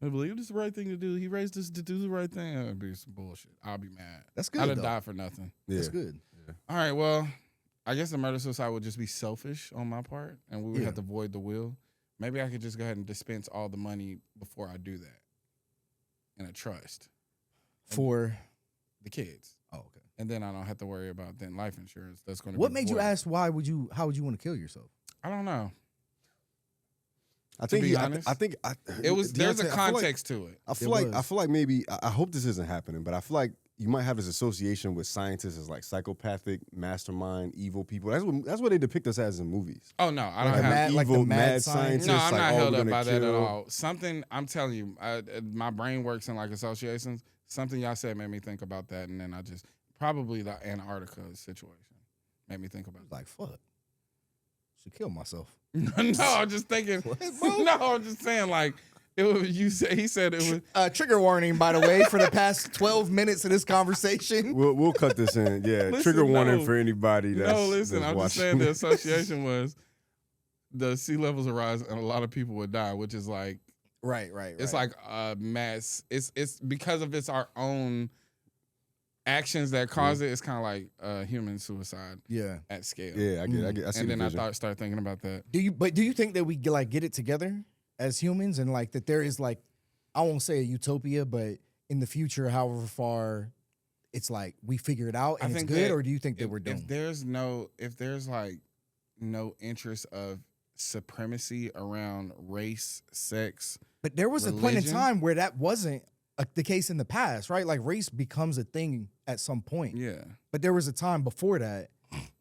I believe this is the right thing to do. He raised us to do the right thing. That'd be some bullshit. I'll be mad. That's good, I'd have though. died for nothing. Yeah. That's good. All right, well, I guess the murder suicide would just be selfish on my part, and we would Yeah. have to void the will. Maybe I could just go ahead and dispense all the money before I do that in a trust. For The kids. oh, okay. And then I don't have to worry about then life insurance. That's going to What be made you void. ask? How would you want to kill yourself? I don't know. I think. be honest, It was there's a Deante, I feel like- context to it. I feel There like was. maybe I hope this isn't happening, but I feel like you might have this association with scientists as like psychopathic, mastermind, evil people. That's what they depict us as in movies. Oh no, I don't Like have. like the evil, mad mad scientist? scientists. No, I'm like, not oh, held we're up gonna by that at kill. all. Something I'm telling you, my brain works in like associations. Something y'all said made me think about that, and then I just probably the Antarctica situation made me think about it. Like fuck. Should kill myself. No, I'm just thinking. No, I'm just saying like it was. You said he said it was. Trigger warning, by the way, for the past 12 minutes of this conversation. We'll cut this in. Yeah, Listen, trigger warning no. for anybody. That's, No, listen, that's I'm just watching. saying the association was the sea levels rise and a lot of people would die, which is like Right. it's like a mass. It's because of our own actions that cause it. It's kind of like human suicide yeah. at scale. Yeah, I get. I see And the then vision. I start thinking about that. Do you think that we like get it together as humans and like that there is like I won't say a utopia, but in the future, however far it's like we figure it out and it's good, or do you think that we're doomed? If there's like no interest of supremacy around race, sex, But there was a point in religion? time where that wasn't the case in the past, right? Like race becomes a thing at some point. yeah. But there was a time before that,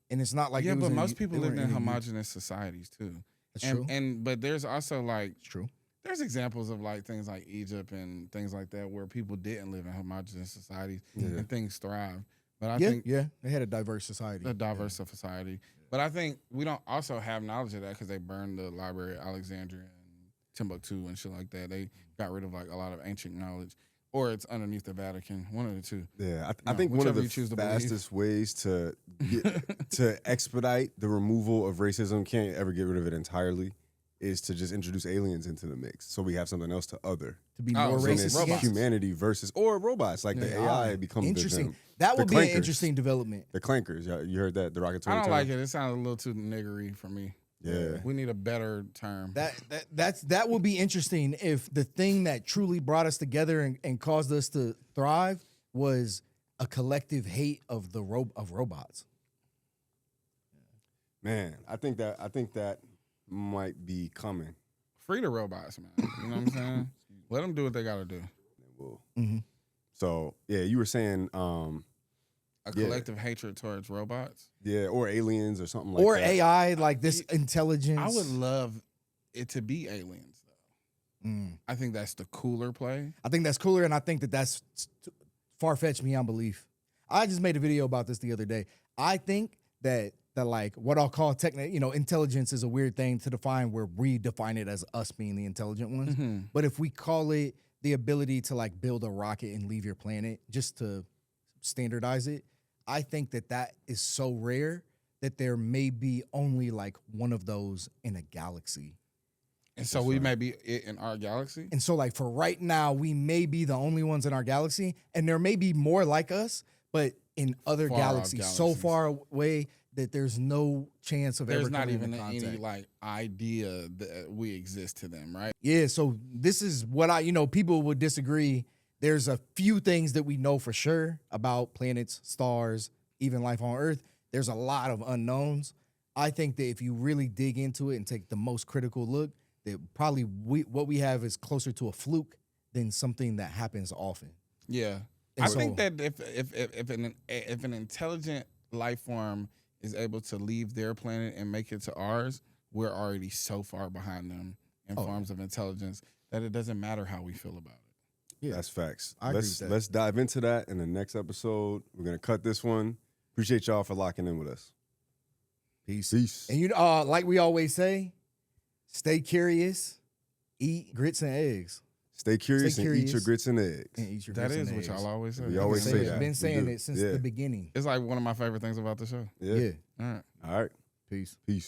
and it's not like Yeah, it was but in- most people they lived weren't in a youth. homogenous societies too. That's true. But there's also like It's true. there's examples of like things like Egypt and things like that where people didn't live in homogenous societies and things thrive. But I think they had a diverse society. a diverse society. But I think we don't also have knowledge of that because they burned the Library of Alexandria and Timbuktu and shit like that. They got rid of like a lot of ancient knowledge, or it's underneath the Vatican. One of the two. Yeah, I No, think one of whichever the you choose to believe. fastest ways to to expedite the removal of racism, can't ever get rid of it entirely, is to just introduce aliens into the mix, so we have something else to other. To be Oh, more so Then racist it's robots. against. humanity versus or robots like the AI becomes Interesting. The, That would the be an clankers. interesting development. The clankers. You heard that derogatory I don't term? like it. It sounds a little too niggery for me. Yeah. We need a better term. That would be interesting if the thing that truly brought us together and caused us to thrive was a collective hate of robots. Man, I think that might be coming. Free the robots, man. You know what I'm saying? Let them do what they got to do. Well, Mm-hmm. so yeah, you were saying A collective hatred towards robots. yeah, or aliens or something like Or that. AI, like this intelligence. I would love it to be aliens, though. Mm. I think that's the cooler play. I think that's cooler, and I think that that's far-fetched beyond belief. I just made a video about this the other day. I think that like what I'll call intelligence is a weird thing to define, where we define it as us being the intelligent ones. Mm-hmm. But if we call it the ability to like build a rocket and leave your planet, just to standardize it, I think that is so rare that there may be only like one of those in a galaxy. And so we may be it in our galaxy. And so, like, for right now, we may be the only ones in our galaxy, and there may be more like us, but in other Far off galaxies, so galaxies. far away that there's no chance of There's ever not coming even into any contact. like idea that we exist to them, right? Yeah, so this is what people would disagree. There's a few things that we know for sure about planets, stars, even life on Earth. There's a lot of unknowns. I think that if you really dig into it and take the most critical look, that probably what we have is closer to a fluke than something that happens often. Yeah. And I so- think that if an intelligent life form is able to leave their planet and make it to ours, we're already so far behind them in forms of intelligence that it doesn't matter how we feel about it. Yeah. That's facts. I agree with that. Let's dive into that in the next episode. We're gonna cut this one. Appreciate y'all for locking in with us. Peace. And like we always say, stay curious, eat grits and eggs. Stay curious and eat your curious. grits and eggs. And eat your That grits is and what eggs. y'all always say. We always say that. Been We saying do. it since Yeah. the beginning. It's like one of my favorite things about the show. Yeah. Yeah. All right. All right. Peace. Peace.